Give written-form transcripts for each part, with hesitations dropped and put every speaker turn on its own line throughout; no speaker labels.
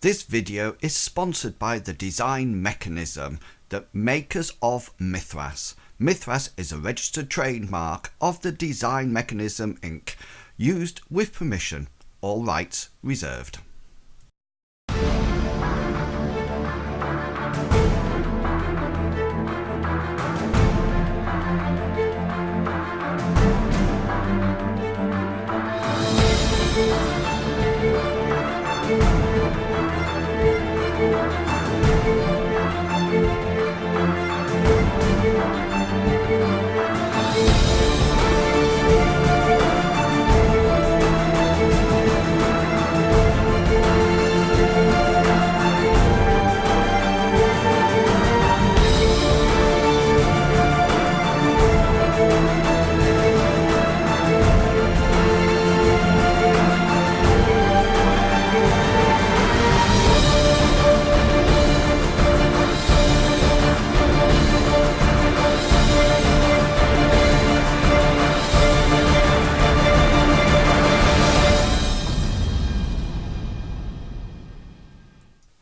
This video is sponsored by the design mechanism, the makers of Mythras. Mythras is a registered trademark of the Design Mechanism Inc., used with permission, all rights reserved.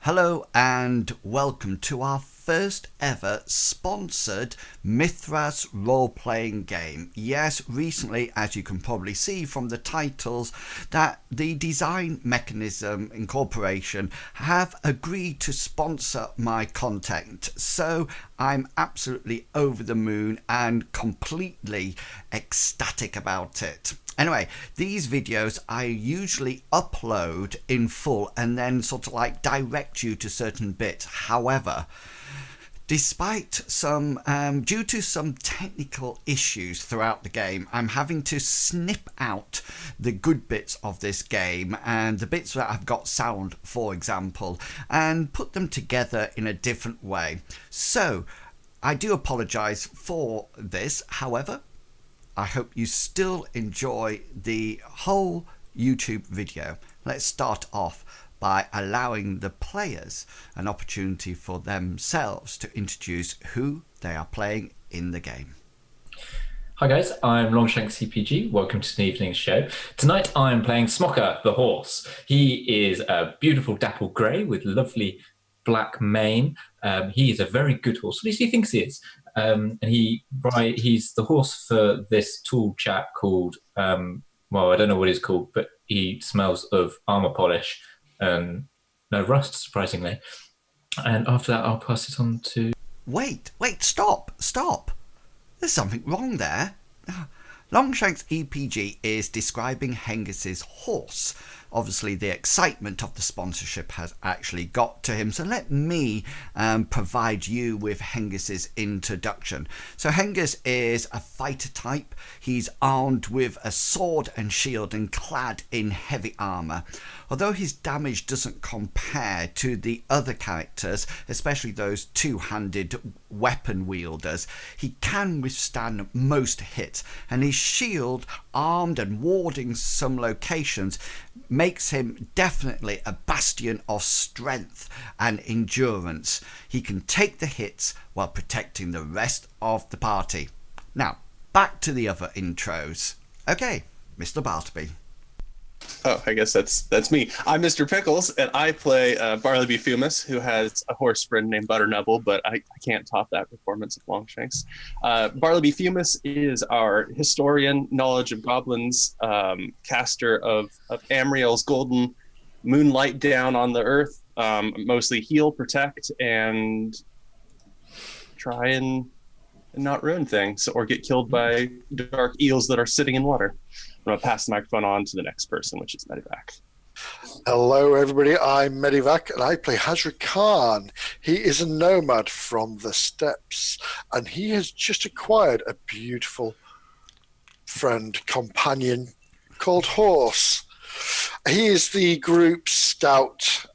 Hello and welcome to our first ever sponsored Mythras role-playing game. Yes, recently, as you can probably see from the titles, that the Design Mechanism Incorporation have agreed to sponsor my content. So I'm absolutely over the moon and completely ecstatic about it. Anyway, these videos I usually upload in full and then sort of like direct you to certain bits. However, despite some, due to some technical issues throughout the game, I'm having to snip out the good bits of this game and the bits that I've got sound, for example, and put them together in a different way. So I do apologise for this. However, I hope you still enjoy the whole YouTube video. Let's start off by allowing the players an opportunity for themselves to introduce who they are playing in the game.
Hi guys, I'm Longshanks CPG. Welcome to the evening show. Tonight I'm playing Smocker the horse. He is a beautiful dapple grey with lovely black mane. He is a very good horse, at least he thinks he is. And he's the horse for this tall chap called, well, I don't know what he's called, but he smells of armor polish and no rust, surprisingly. And after that, I'll pass it on to...
Wait, stop. There's something wrong there. Longshanks EPG is describing Hengist's horse. Obviously, the excitement of the sponsorship has actually got to him. So let me provide you with Hengist's introduction. So Hengist is a fighter type. He's armed with a sword and shield and clad in heavy armour. Although his damage doesn't compare to the other characters, especially those two-handed weapon wielders, he can withstand most hits, and his shield, armed and warding some locations, makes him definitely a bastion of strength and endurance. He can take the hits while protecting the rest of the party. Now, back to the other intros. Okay, Mr. Bartleby.
Oh, I guess that's me. I'm Mr. Pickles, and I play Bartleby Fumus, who has a horse friend named Butternubble, but I can't top that performance of Longshanks. Bartleby Fumus is our historian, knowledge of goblins, caster of Amriel's golden moonlight down on the earth, mostly heal, protect, and try and not ruin things or get killed by dark eels that are sitting in water. I'm going to pass the microphone on to the next person, which is Medivac.
Hello, everybody. I'm Medivac, and I play Hazra Khan. He is a nomad from the steppes, and he has just acquired a beautiful friend, companion called Horse. He is the group's scout,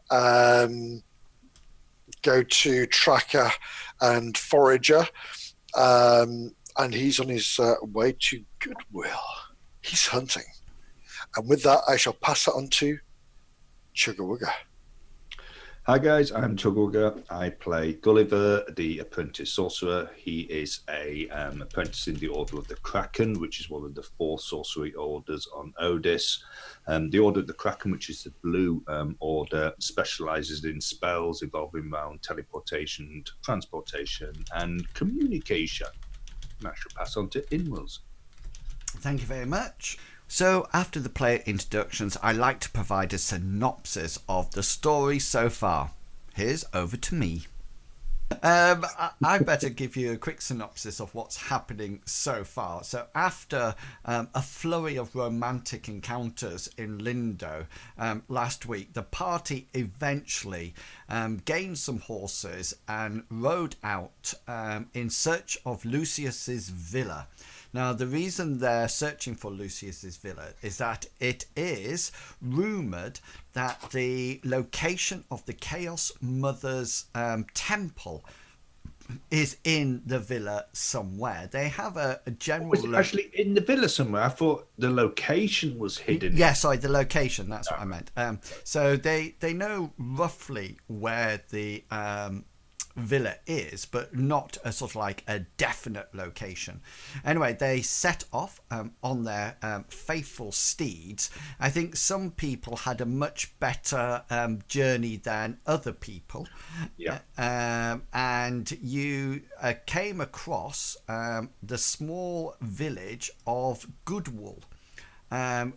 go-to tracker and forager, and he's on his way to Goodwool. He's hunting. And with that, I shall pass it on to Chugga Wugga.
Hi guys, I'm Chugwaga. I play Gulliver, the apprentice sorcerer. He is a apprentice in the Order of the Kraken, which is one of the 4 sorcery orders on Odis. The Order of the Kraken, which is the blue order, specializes in spells involving around teleportation, transportation, and communication. And I shall pass on to inwils.
Thank you very much. So after the player introductions, I like to provide a synopsis of the story so far. Here's over to me. I better give you a quick synopsis of what's happening so far. So after a flurry of romantic encounters in Lindo last week, the party eventually gained some horses and rode out in search of Lucius's villa. Now, the reason they're searching for Lucius's villa is that it is rumoured that the location of the Chaos Mother's temple is in the villa somewhere. They have a general...
Was it actually in the villa somewhere? I thought the location was hidden.
Yeah, sorry, the location, that's what I meant. So they know roughly where the... villa is, but not a sort of like a definite location. Anyway, they set off on their faithful steeds. I think some people had a much better journey than other people.
Yeah.
And you came across the small village of Goodwool,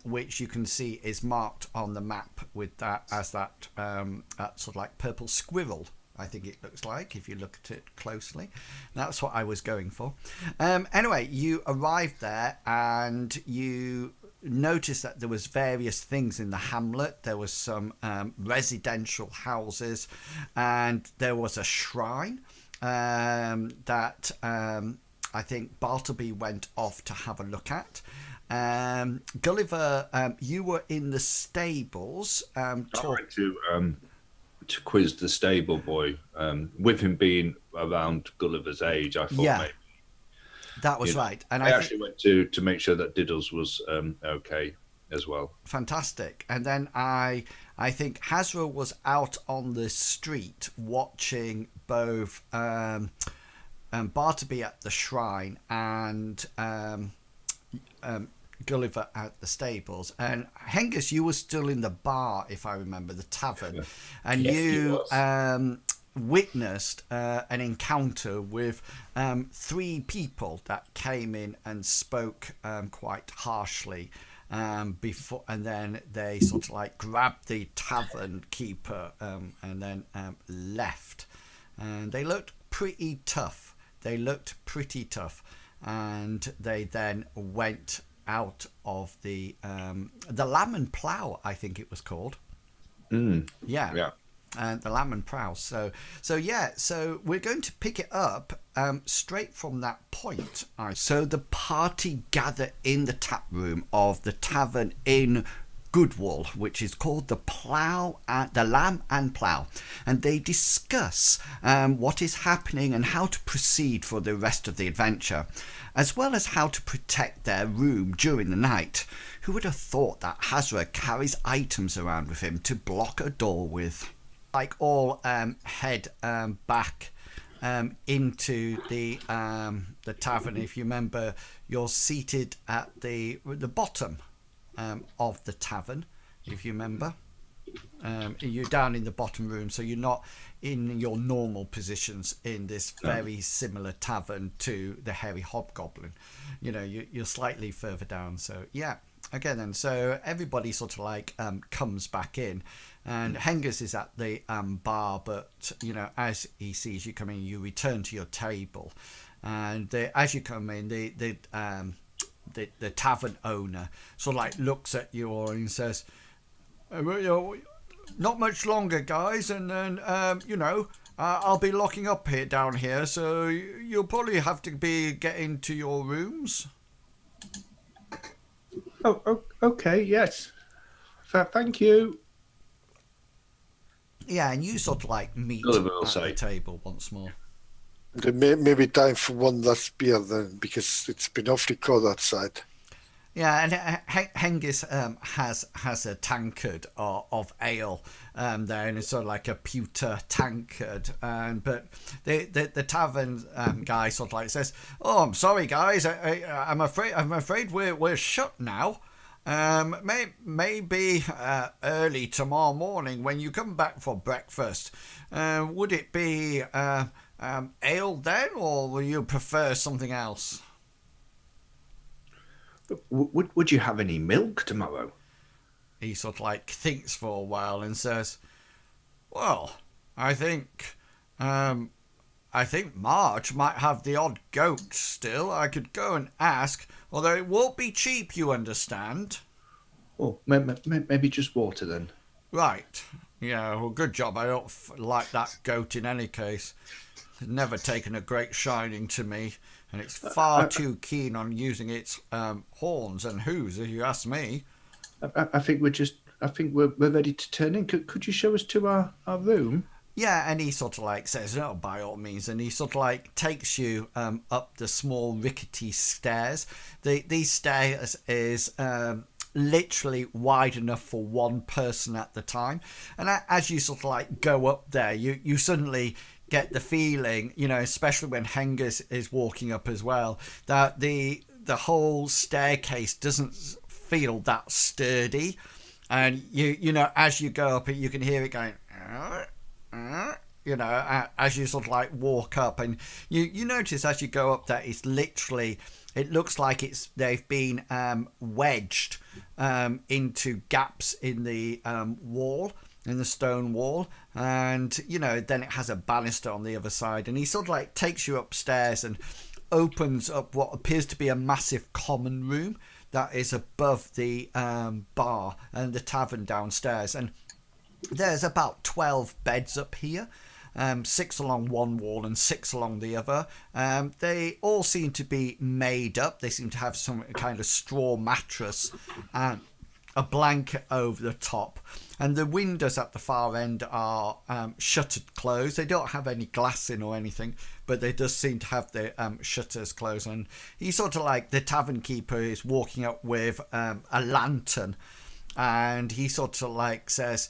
which you can see is marked on the map with that as that sort of like purple squirrel, I think it looks like, if you look at it closely. That's what I was going for. Anyway, you arrived there and you noticed that there was various things in the hamlet. There was some residential houses and there was a shrine that I think Bartleby went off to have a look at. Gulliver, you were in the stables.
To quiz the stable boy, with him being around Gulliver's age, I thought maybe
that was right. And
I actually went to make sure that Diddles was okay as well.
Fantastic. And then I think Hazra was out on the street watching both Bartleby at the shrine and Gulliver at the stables, and Hengus, you were still in the bar, if I remember, the tavern, and
yes,
you witnessed an encounter with 3 people that came in and spoke quite harshly before, and then they sort of like grabbed the tavern keeper and then left, and they looked pretty tough. And they then went out of the Lamb and Plough, I think it was called. Yeah. And the Lamb and Plough. So we're going to pick it up straight from that point. So the party gather in the tap room of the tavern in Goodwool, which is called the Lamb and Plough, and they discuss what is happening and how to proceed for the rest of the adventure, as well as how to protect their room during the night. Who would have thought that Hazra carries items around with him to block a door with? Like all head back into the tavern. If you remember, you're seated at the bottom of the tavern, if you remember. You're down in the bottom room, so you're not in your normal positions in this very similar tavern to the Hairy Hobgoblin. You know, you're slightly further down. So yeah, okay then. So everybody sort of like comes back in, and Hengus is at the bar, but you know, as he sees you coming, you return to your table, and as you come in, the tavern owner sort of like looks at you all and says, not much longer, guys, and then I'll be locking up here down here, so you'll probably have to be getting to your rooms.
Oh, okay, yes. Thank you.
Yeah, and you sort of like meet at the table once more.
Maybe time for one last beer then, because it's been awfully cold outside.
Yeah, and Hengist has a tankard of ale there, and it's sort of like a pewter tankard. But the tavern guy sort of like says, "Oh, I'm sorry, guys. I'm afraid we're shut now. Maybe early tomorrow morning when you come back for breakfast. Would it be ale then, or will you prefer something else?"
Would you have any milk tomorrow?
He sort of like thinks for a while and says, "Well, I think Marge might have the odd goat still. I could go and ask, although it won't be cheap, you understand."
Oh, maybe just water then.
Right. Yeah, well, good job. I don't like that goat in any case. It's never taken a great shining to me, and it's far too keen on using its horns and hooves, if you ask me.
I think we're ready to turn in. Could you show us to our room?
Yeah, and he sort of like says, "No, by all means," and he sort of like takes you up the small rickety stairs. These stairs is literally wide enough for one person at the time, and as you sort of like go up there, you suddenly get the feeling, especially when Hengist is walking up as well, that the whole staircase doesn't feel that sturdy, and as you go up, you can hear it going, as you sort of like walk up, and you notice as you go up that it's literally, it looks like they've been wedged into gaps in the wall, in the stone wall, and then it has a banister on the other side, and he sort of like takes you upstairs and opens up what appears to be a massive common room that is above the bar and the tavern downstairs, and there's about 12 beds up here, 6 along one wall and 6 along the other. They all seem to be made up. They seem to have some kind of straw mattress and a blanket over the top. And the windows at the far end are shuttered closed. They don't have any glass in or anything, but they just seem to have the shutters closed. And he sort of like, the tavern keeper is walking up with a lantern, and he sort of like says,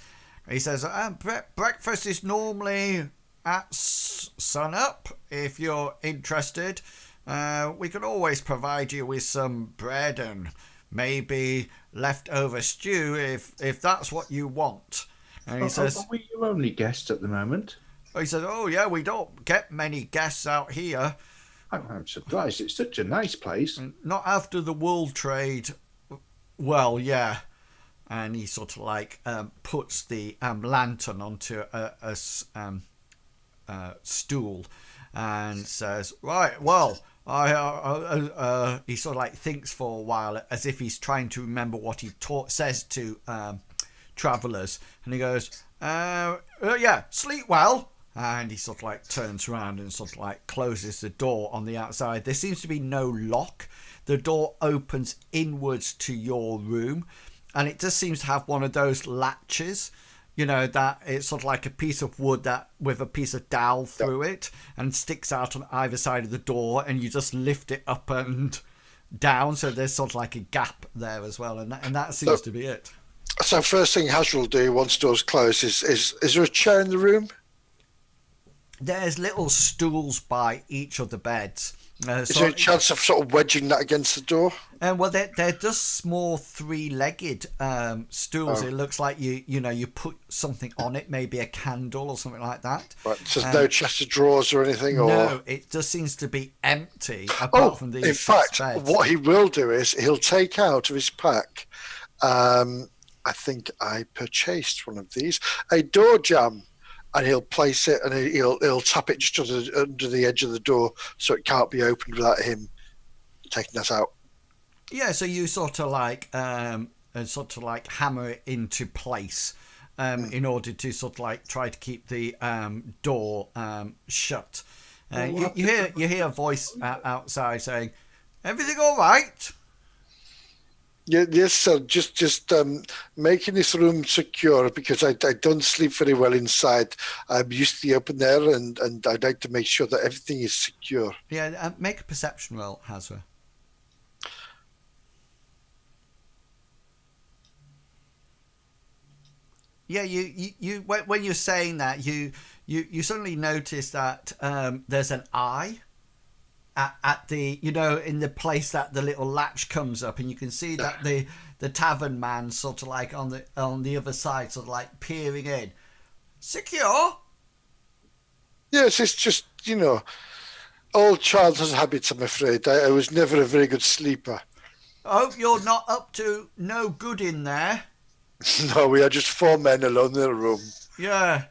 breakfast is normally at sun up. If you're interested, we could always provide you with some bread and maybe leftover stew if that's what you want. And he says,
"Are we your only guests at the moment?"
He says, "Oh yeah, we don't get many guests out here.
I'm surprised. It's such a nice place."
Not after the wool trade. Well, yeah." And he sort of like puts the lantern onto a stool and says, "Right, well, he sort of like thinks for a while as if he's trying to remember what he says to travellers, and he goes, yeah, sleep well." And he sort of like turns around and sort of like closes the door on the outside. There seems to be no lock. The door opens inwards to your room, and it just seems to have one of those latches, that it's sort of like a piece of wood that with a piece of dowel through it, and sticks out on either side of the door, and you just lift it up and down, so there's sort of like a gap there as well, and that seems to be it.
So first thing Hazard will do once doors close is there a chair in the room?
There's little stools by each of the beds.
Is there a chance of sort of wedging that against the door?
Well, they're just small 3-legged stools.
Oh.
It looks like you put something on it, maybe a candle or something like that.
Right. So there's no chest of drawers or anything? Or...
No, it just seems to be empty apart from these.
In fact,
beds.
what he will do is he'll take out of his pack, I think I purchased one of these, a door jamb. And he'll place it, and he'll tap it just under the edge of the door, so it can't be opened without him taking that out.
Yeah, so you sort of like hammer it into place in order to sort of like try to keep the door shut. You hear a voice outside saying, "Everything all right?"
Yeah, yes, sir. Just making this room secure, because I don't sleep very well inside. I'm used to the open air, and I'd like to make sure that everything is secure.
Yeah, make a perception roll, Hazra. Yeah, you when you're saying that, you suddenly notice that there's an eye at the, in the place that the little latch comes up, and you can see that the tavern man sort of like on the other side, sort of like peering in. Secure?
Yes, it's just, old childhood habits, I'm afraid. I was never a very good sleeper.
I hope you're not up to no good in there.
No, we are just 4 men alone in a room.
Yeah,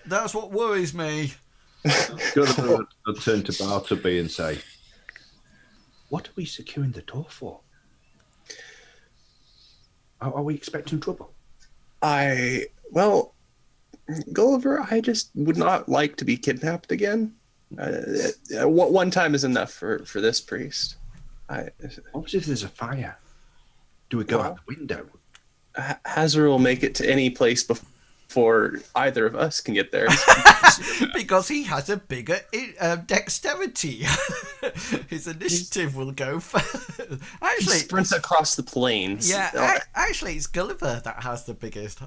that's what worries me.
Gulliver will turn to Bartleby and say, "What are we securing the door for? Are we expecting trouble?"
Well, Gulliver, I just would not like to be kidnapped again. One time is enough for this priest.
What if there's a fire? Do we go out the window?
Hazard will make it to any place before either of us can get there.
Because he has a bigger dexterity. His initiative will go first. Actually,
he sprints across the plains.
Yeah, actually, it's Gulliver that has the biggest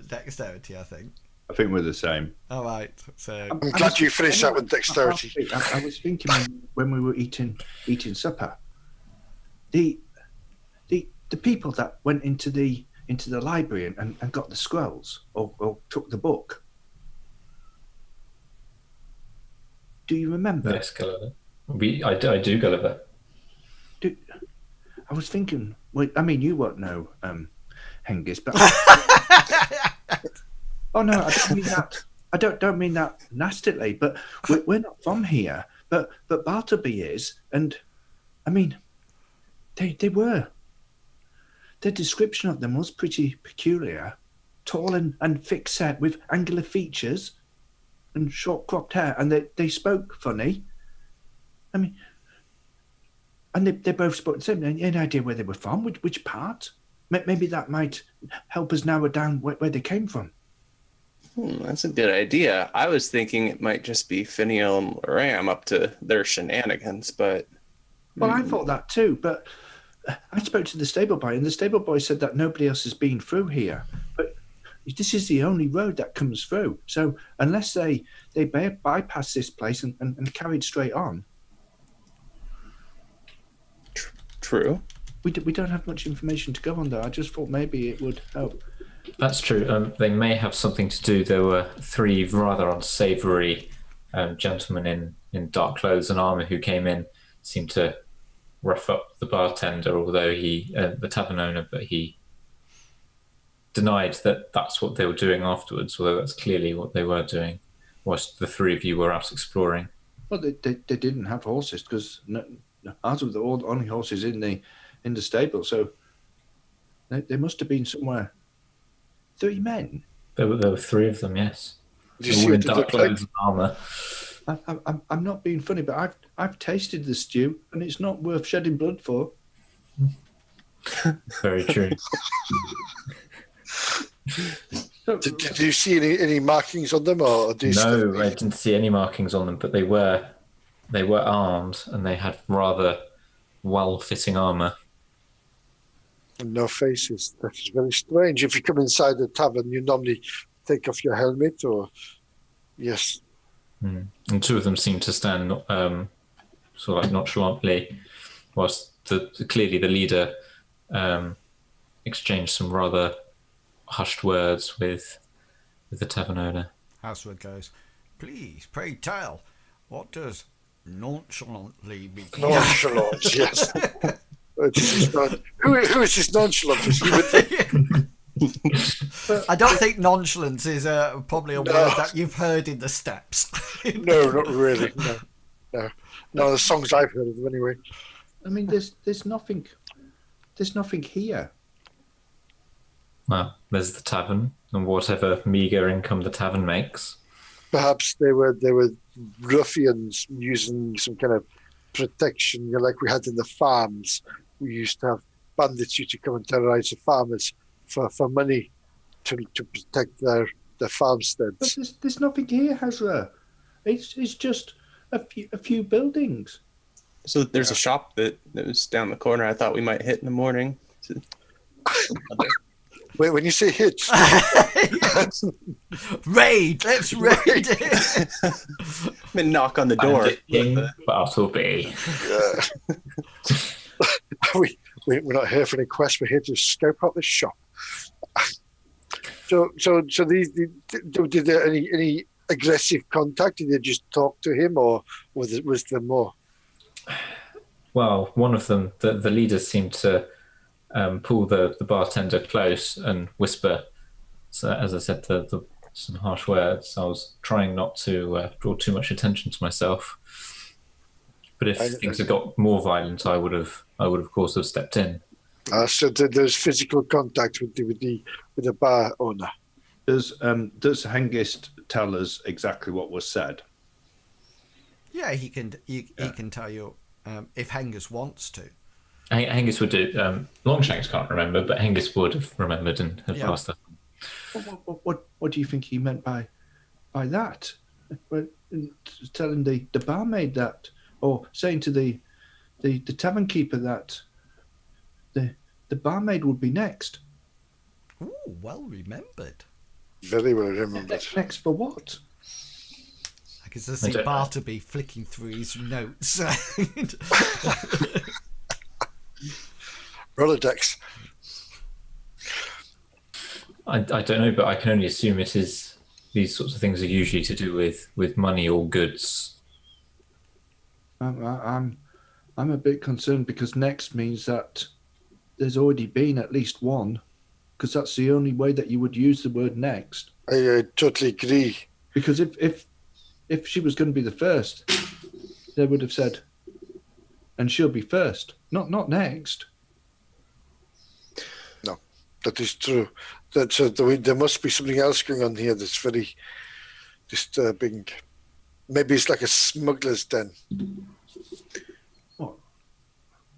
dexterity, I think.
I think we're the same.
All right, so
I'm glad you finished that with dexterity.
I was thinking when we were eating supper, the people that went into the library and got the scrolls or took the book. Do you remember?
Yes, Gulliver. I do, Gulliver.
I was thinking. Well, I mean, you won't know, Hengist, but. Oh no, I don't mean that. I don't mean that nastily, but we're not from here. But Bartleby is, and I mean, they were. The description of them was pretty peculiar, tall and thick-set with angular features and short-cropped hair, and they spoke funny. I mean, and they both spoke the same. Any idea where they were from? Which part? Maybe that might help us narrow down where they came from.
That's a good idea. I was thinking it might just be Finial and Ram up to their shenanigans, but...
Well, I thought that too, but I spoke to the stable boy, and the stable boy said that nobody else has been through here. But this is the only road that comes through. So unless they bypass this place and carried straight on...
True.
We don't have much information to go on, though. I just thought maybe it would help.
That's true. They may have something to do. There were 3 rather unsavoury gentlemen in dark clothes and armour who came in, seemed to rough up the bartender, although the tavern owner, but he denied that that's what they were doing afterwards, although that's clearly what they were doing, whilst the 3 of you were out exploring.
Well, they didn't have horses, because ours were the only horses in the stable, so they must have been somewhere. 3 men?
There were 3 of them, yes.
Did you see what
in
they
dark
look like?
clothes and armour.
I'm not being funny, but I've tasted the stew, and it's not worth shedding blood for.
Very true.
So, did you see any markings on them, or do you
No, I didn't see any markings on them, but they were armed, and they had rather well-fitting armour.
no faces? That is very strange. If you come inside the tavern, you normally take off your helmet, or yes.
And 2 of them seemed to stand sort of like nonchalantly, whilst clearly the leader exchanged some rather hushed words with the tavern owner.
Hasward goes, "Please, pray tell, what does nonchalantly mean?"
Nonchalant, yes. Who is this nonchalant? Is he with
I don't think nonchalance is probably a word that you've heard in the steppes.
No, not really. No, the songs I've heard of them anyway.
I mean, there's nothing here.
Well, there's the tavern, and whatever meagre income the tavern makes.
Perhaps they were ruffians using some kind of protection, like we had in the farms. We used to have bandits used to come and terrorize the farmers for money to protect their farmsteads.
But there's nothing here, Hazra. It's just a few buildings.
So there's a shop that was down the corner I thought we might hit in the morning.
Wait, when you say hits,
Raid! Let's raid it!
I'm gonna knock on the door.
Bandit King Bartleby.
we're not here for any quest. We're here to scope out the shop. So these did there any aggressive contact? Did they just talk to him, or was there more?
Well, one of them, the leaders, seemed to pull the bartender close and whisper. So, as I said, some harsh words. I was trying not to draw too much attention to myself. But if things had got more violent, I would have, of course, have stepped in.
So there's physical contact with the bar owner.
Does Hengist tell us exactly what was said?
Yeah, he can tell you if Hengist wants to.
Hengist would do. Longshanks can't remember, but Hengist would have remembered and have passed that.
What do you think he meant by that? Telling the barmaid that, or saying to the tavern keeper that the barmaid would be next.
Ooh, well remembered.
Very well remembered.
Next for what?
I can just see Bartleby flicking through his notes.
Rolodex.
I don't know, but I can only assume it is. These sorts of things are usually to do with money or goods.
I'm a bit concerned because next means that there's already been at least one, because that's the only way that you would use the word next.
I totally agree.
Because if she was going to be the first, they would have said, and she'll be first, not next.
No, that is true. There must be something else going on here that's very disturbing. Maybe it's like a smuggler's den.
What?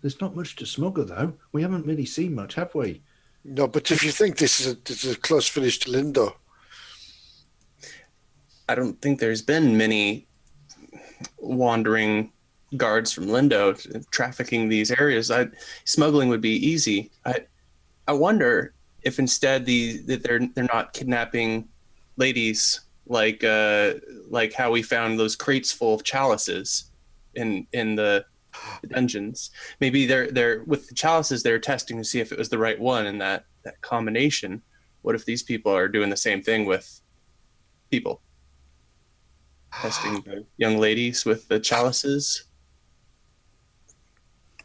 There's not much to smuggle, though. We haven't really seen much, have we?
No, but if you think this is a close finish to Lindo.
I don't think there's been many wandering guards from Lindo trafficking these areas. Smuggling would be easy. I wonder if instead that they're not kidnapping ladies like how we found those crates full of chalices in the dungeons. Maybe they're with the chalices, they're testing to see if it was the right one in that combination. What if these people are doing the same thing with people? Testing the young ladies with the chalices.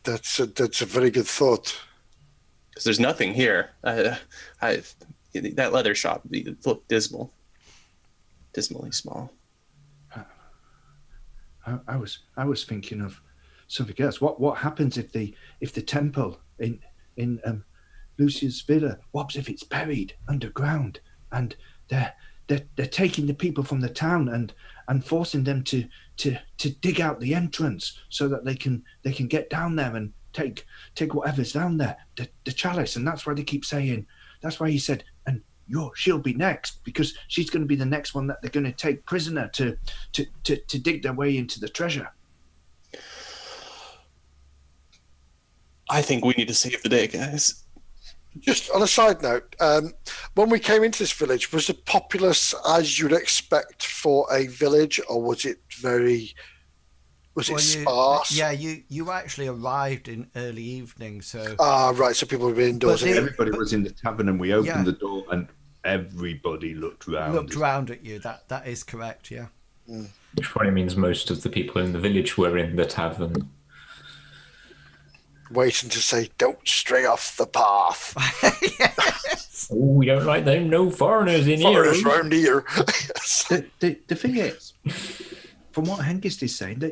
That's a very good thought.
Because there's nothing here. That leather shop looked dismally small.
I was thinking of something else. What happens if the temple in Lucius Villa, what if it's buried underground and they're taking the people from the town and forcing them to dig out the entrance so that they can get down there and take whatever's down there, the chalice. And that's why they keep saying, that's why he said, and she'll be next, because she's going to be the next one that they're going to take prisoner to dig their way into the treasure.
I think we need to save the day, guys.
Just on a side note, when we came into this village, was it populous as you'd expect for a village, or was it sparse?
You actually arrived in early evening, so
right. So people were indoors.
Everybody was in the tavern, and we opened the door, and everybody looked round.
At you. That is correct. Yeah.
Which probably means most of the people in the village were in the tavern.
Waiting to say, don't stray off the path.
Yes.
Oh, we don't like them. No foreigners in here.
Foreigners round here. Yes.
The thing is, from what Hengist is saying,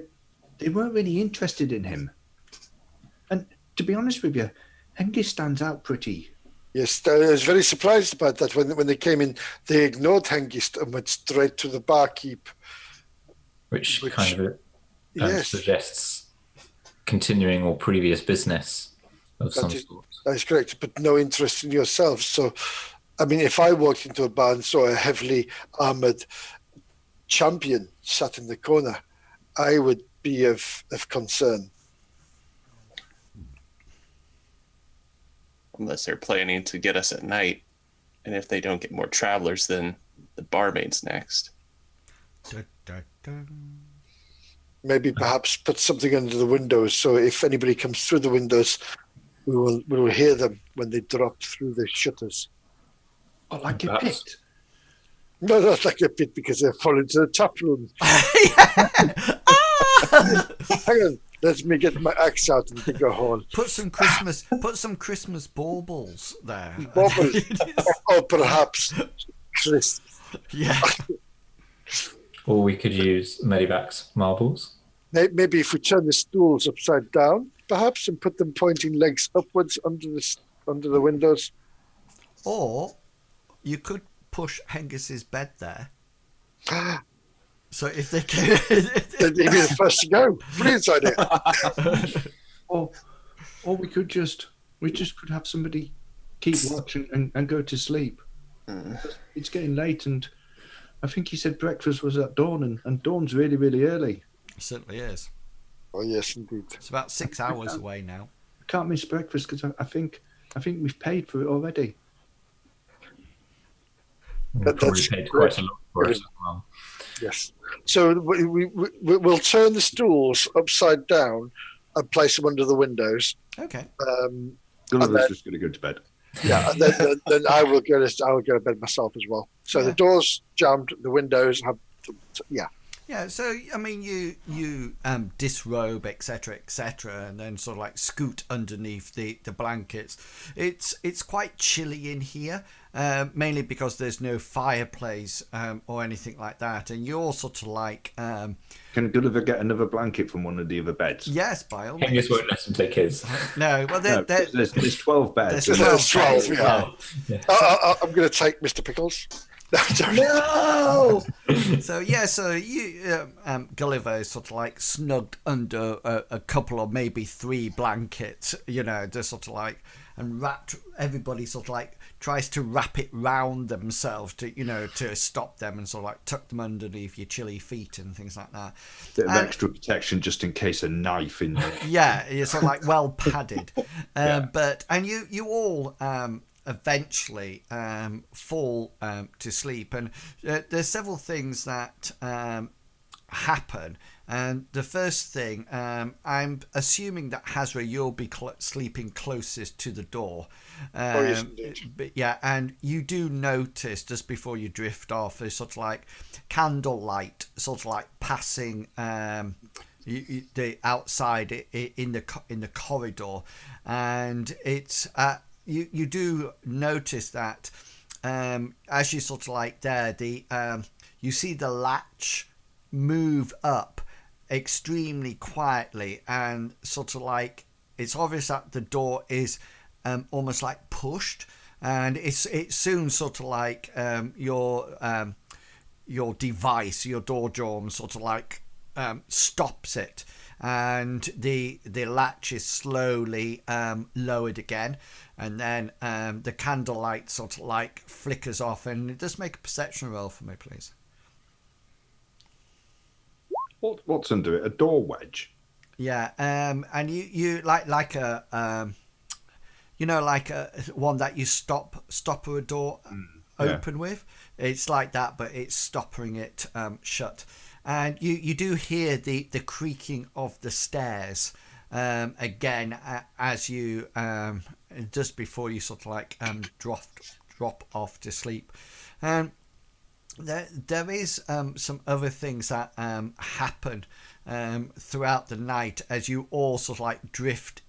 they weren't really interested in him. And to be honest with you, Hengist stands out pretty.
Yes, I was very surprised about that. When they came in, they ignored Hengist and went straight to the barkeep.
Which kind of suggests continuing or previous business of some sort.
That is correct, but no interest in yourself. So, I mean, if I walked into a bar and saw a heavily armoured champion sat in the corner, I would be of concern.
Unless they're planning to get us at night. And if they don't get more travelers, then the barmaid's next.
Da, da, da.
Maybe perhaps put something under the windows, so if anybody comes through the windows, we will hear them when they drop through the shutters.
Oh, like a
Perhaps.
pit.
No, not like a pit, because they'll fall into the tap room. Hang on, let me get my axe out and dig a hole.
Put some Christmas baubles there.
Bubbles. Or perhaps crisps.
Yeah.
Or we could use Medivac's marbles.
Maybe if we turn the stools upside down, perhaps, and put them pointing legs upwards under the windows.
Or you could push Hengist's bed there. So if they can,
Then he'd be the first to go. Brilliant idea.
Or we could could have somebody keep watch and go to sleep. It's getting late, and I think he said breakfast was at dawn, and dawn's really, really early.
it certainly is.
Oh yes, indeed.
It's about 6 hours away now.
I can't miss breakfast because I think we've paid for it already.
We
That's
probably paid
great.
quite a lot for it as well.
Yes. So we'll turn the stools upside down and place them under the windows.
Okay.
Gulliver's just going to go to bed.
Yeah, and then I will go to bed myself as well. So the doors jammed, the windows have, yeah.
Yeah, so I mean, you disrobe, etc., and then sort of like scoot underneath the blankets. It's quite chilly in here, mainly because there's no fireplace or anything like that, and you're sort of like.
Can Gulliver get another blanket from one of the other beds?
Yes, by all means.
Hengist won't let him take his.
No, well,
No, there's 12 beds.
There's
12, yeah.
Yeah.
I'm going to take Mr. Pickles.
No!
So yeah, so you Gulliver is sort of like snugged under a couple or maybe 3 blankets, just sort of like, and everybody sort of like tries to wrap it round themselves to stop them and sort of like tuck them underneath your chilly feet and things like that.
Bit of extra protection just in case a knife in there.
Yeah, you're sort of like well padded,
Yeah.
but you all eventually fall to sleep, and there's several things that happen. And the first thing, I'm assuming that Hazra, you'll be sleeping closest to the door.
Yes, indeed.
But yeah, and you do notice just before you drift off, there's sort of like candlelight, sort of like passing the outside in the corridor, and it's you do notice that as you sort of like there, you see the latch move up extremely quietly, and sort of like it's obvious that the door is almost like pushed, and it's soon sort of like your device, your door jamb, sort of like stops it, and the latch is slowly lowered again, and then the candlelight sort of like flickers off, and just make a perception roll for me, please.
What's under it? A door wedge?
Yeah, and you like a like a one that you stop a door open with. It's like that, but it's stopping it shut. And you do hear the creaking of the stairs again as you just before you sort of like drop off to sleep. There is some other things that happen throughout the night as you all sort of like drift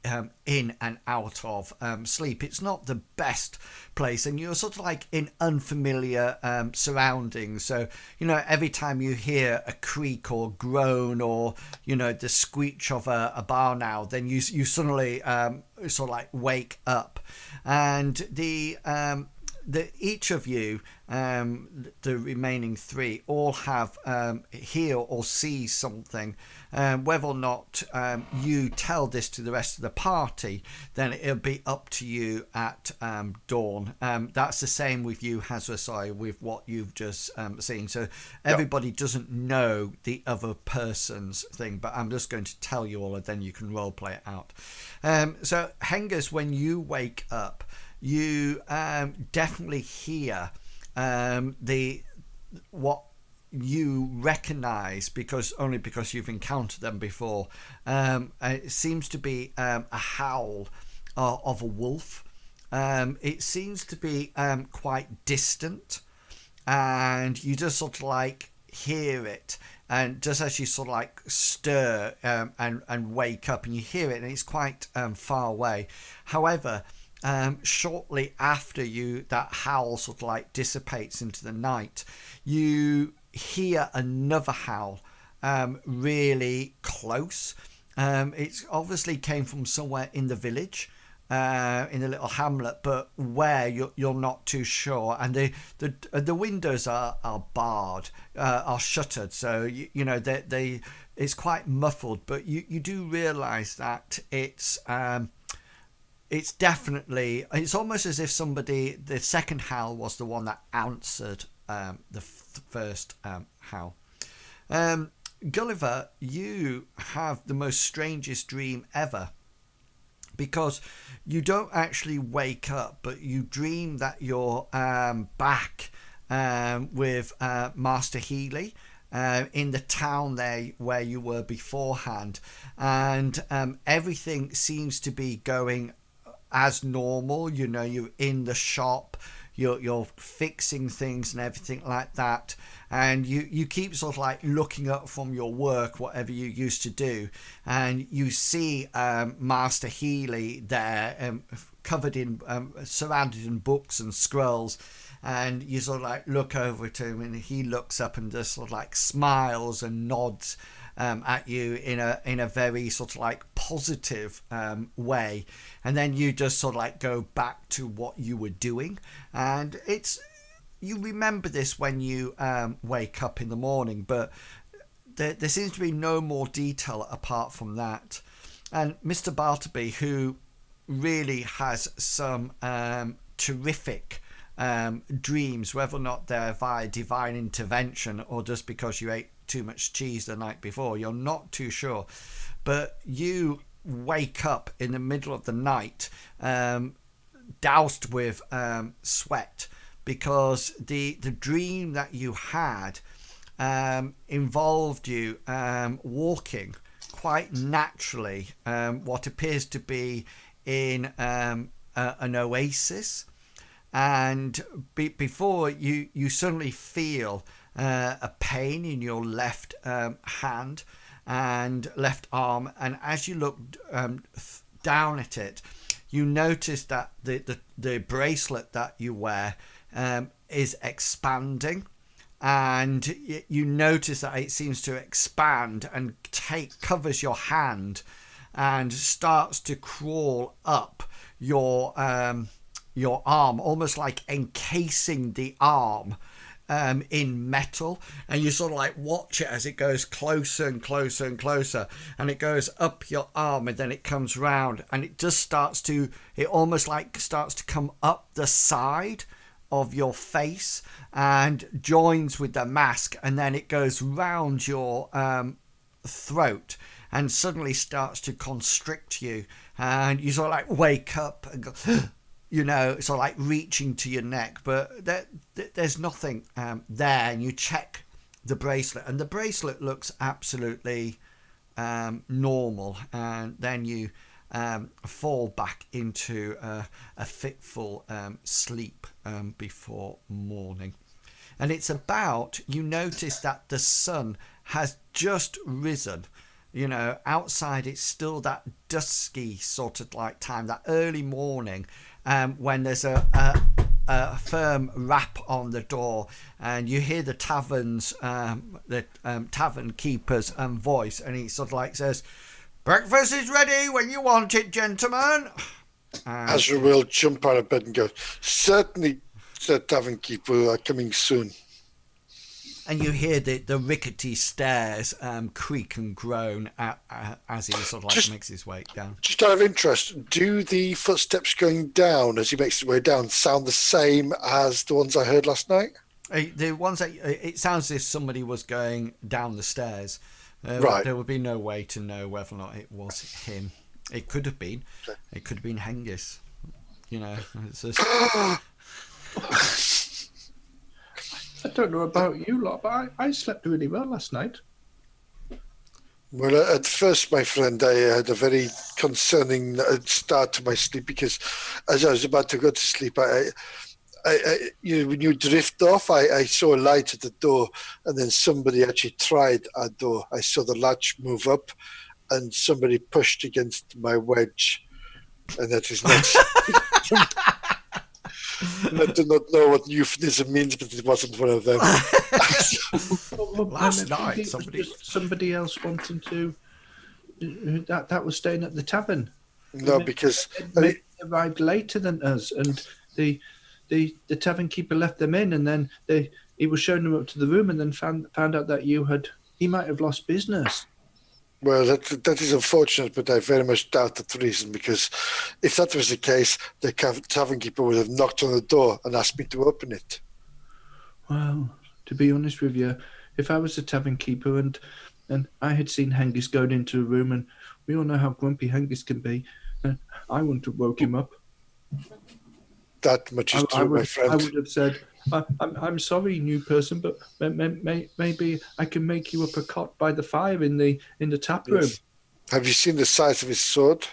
in and out of sleep. It's not the best place, and you're sort of like in unfamiliar surroundings. So every time you hear a creak or groan or the screech of a barn owl, then you suddenly sort of like wake up, and each of you, the remaining 3, all have hear or see something. Whether or not you tell this to the rest of the party, then it'll be up to you at dawn. That's the same with you, Hazra, with what you've just seen. So everybody doesn't know the other person's thing, but I'm just going to tell you all, and then you can role play it out. So Hengist, when you wake up, you definitely hear what you recognize because you've encountered them before. It seems to be a howl of a wolf. It seems to be quite distant, and you just sort of like hear it, and just as you sort of like stir and wake up, and you hear it, and it's quite far away. However, shortly after that howl sort of like dissipates into the night, you hear another howl really close. It's obviously came from somewhere in the village, in a little hamlet, but where you're not too sure. And the windows are barred, are shuttered, so you know they it's quite muffled. But you do realise that it's definitely, it's almost as if the second howl was the one that answered the first howl. Gulliver, you have the most strangest dream ever, because you don't actually wake up, but you dream that you're back with Master Healy in the town there where you were beforehand, and everything seems to be going as normal. You know, you're in the shop, you're fixing things and everything like that, and you keep sort of like looking up from your work, whatever you used to do, and you see Master Healy there, covered in surrounded in books and scrolls, and you sort of like look over to him, and he looks up and just sort of like smiles and nods at you in a very sort of like positive way, and then you just sort of like go back to what you were doing. And you remember this when you wake up in the morning, but there seems to be no more detail apart from that. And Mr. Bartleby, who really has some terrific dreams, whether or not they're via divine intervention or just because you ate too much cheese the night before, you're not too sure, but you wake up in the middle of the night, doused with sweat, because the dream that you had involved you walking quite naturally, what appears to be in an oasis, and before you suddenly feel a pain in your left hand and left arm, and as you look down at it, you notice that the bracelet that you wear is expanding, and you notice that it seems to expand and covers your hand and starts to crawl up your arm, almost like encasing the arm in metal, and you sort of like watch it as it goes closer and closer and closer, and it goes up your arm, and then it comes round, and it just almost like starts to come up the side of your face and joins with the mask, and then it goes round your throat and suddenly starts to constrict you, and you sort of like wake up and go you know, sort of like reaching to your neck, but there's nothing there, and you check the bracelet, and the bracelet looks absolutely normal, and then you fall back into a fitful sleep before morning. And it's about, you notice that the sun has just risen. You know, outside it's still that dusky sort of like time, that early morning, when there's a firm rap on the door, and you hear the tavern keeper's voice, and he sort of like says, "Breakfast is ready when you want it, gentlemen."
Azra will jump out of bed and go, "Certainly, the tavern keeper, coming soon."
And you hear the rickety stairs creak and groan as he sort of like makes his way down. Just
out of interest, do the footsteps going down as he makes his way down sound the same as the ones I heard last night?
The ones that it sounds as if somebody was going down the stairs.
Right.
There would be no way to know whether or not it was him. It could have been. Okay. It could have been Hengist. You know, it's just...
I don't know about you lot, but I slept really well last night.
Well, at first, my friend, I had a very concerning start to my sleep because as I was about to go to sleep, when you drift off, I saw a light at the door, and then somebody actually tried our door. I saw the latch move up, and somebody pushed against my wedge, and that is not. I do not know what euphemism means, but it wasn't one of them.
Last night,
somebody else wanting to that was staying at the tavern.
No, because
they arrived later than us, and the tavern keeper left them in, and then he was showing them up to the room, and then found out that he might have lost business.
Well, that is unfortunate, but I very much doubt that reason, because if that was the case, the tavern keeper would have knocked on the door and asked me to open it.
Well, to be honest with you, if I was the tavern keeper and I had seen Hengist going into a room, and we all know how grumpy Hengist can be, I wouldn't have woke him up.
That much is true, my friend.
I would have said, I'm sorry, new person, but maybe I can make you up a cot by the fire in the tap room.
Yes. Have you seen the size of his sword?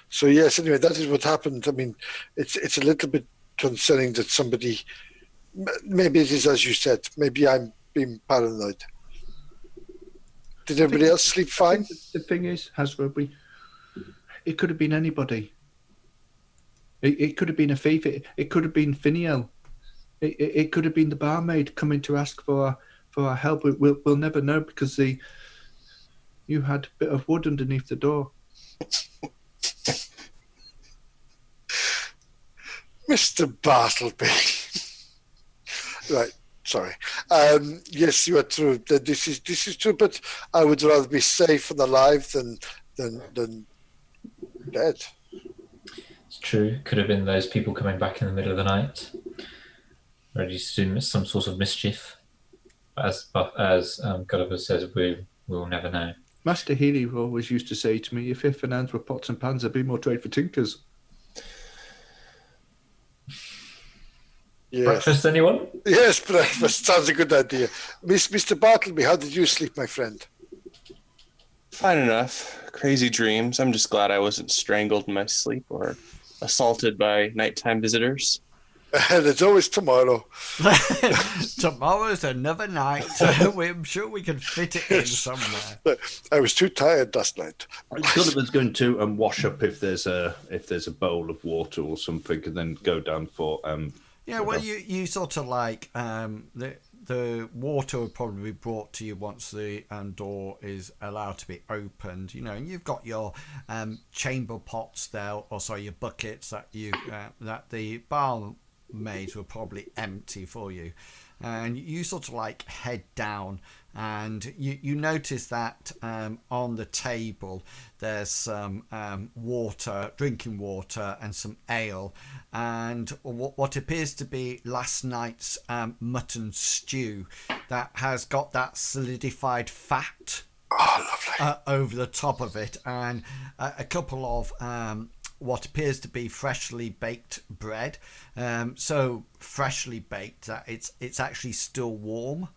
So yes, anyway, that is what happened. I mean, it's a little bit concerning that somebody, maybe it is as you said, maybe I'm being paranoid. Did everybody else sleep fine?
The thing is, Hasbro, it could have been anybody. It could have been a thief. It could have been Finiel. It could have been the barmaid coming to ask for our help. We'll never know, because you had a bit of wood underneath the door.
Mr. Bartleby. Right, sorry. Yes, you are true. This is true, but I would rather be safe and alive than dead.
It's true. Could have been those people coming back in the middle of the night, ready to do some sort of mischief. As Gulliver says, we will never know.
Master Healy always used to say to me, if and hands were pots and pans, there'd be more trade for tinkers.
Yes.
Breakfast, anyone?
Yes, breakfast sounds a good idea. Mr. Bartleby, how did you sleep, my friend?
Fine enough. Crazy dreams. I'm just glad I wasn't strangled in my sleep or assaulted by nighttime visitors.
And it's always tomorrow.
Tomorrow's another night. I'm sure we can fit it in somewhere.
I was too tired last night.
Gulliver's going to wash up if there's a bowl of water or something, and then go down for
Yeah, well, you sort of like the water will probably be brought to you once the door is allowed to be opened. You know, and you've got your chamber pots there, or sorry, your buckets that that the barmaids will probably empty for you, and you sort of like head down. And you notice that on the table there's some water, drinking water, and some ale, and what appears to be last night's mutton stew that has got that solidified fat over the top of it, and a couple of what appears to be freshly baked bread. So freshly baked that it's actually still warm.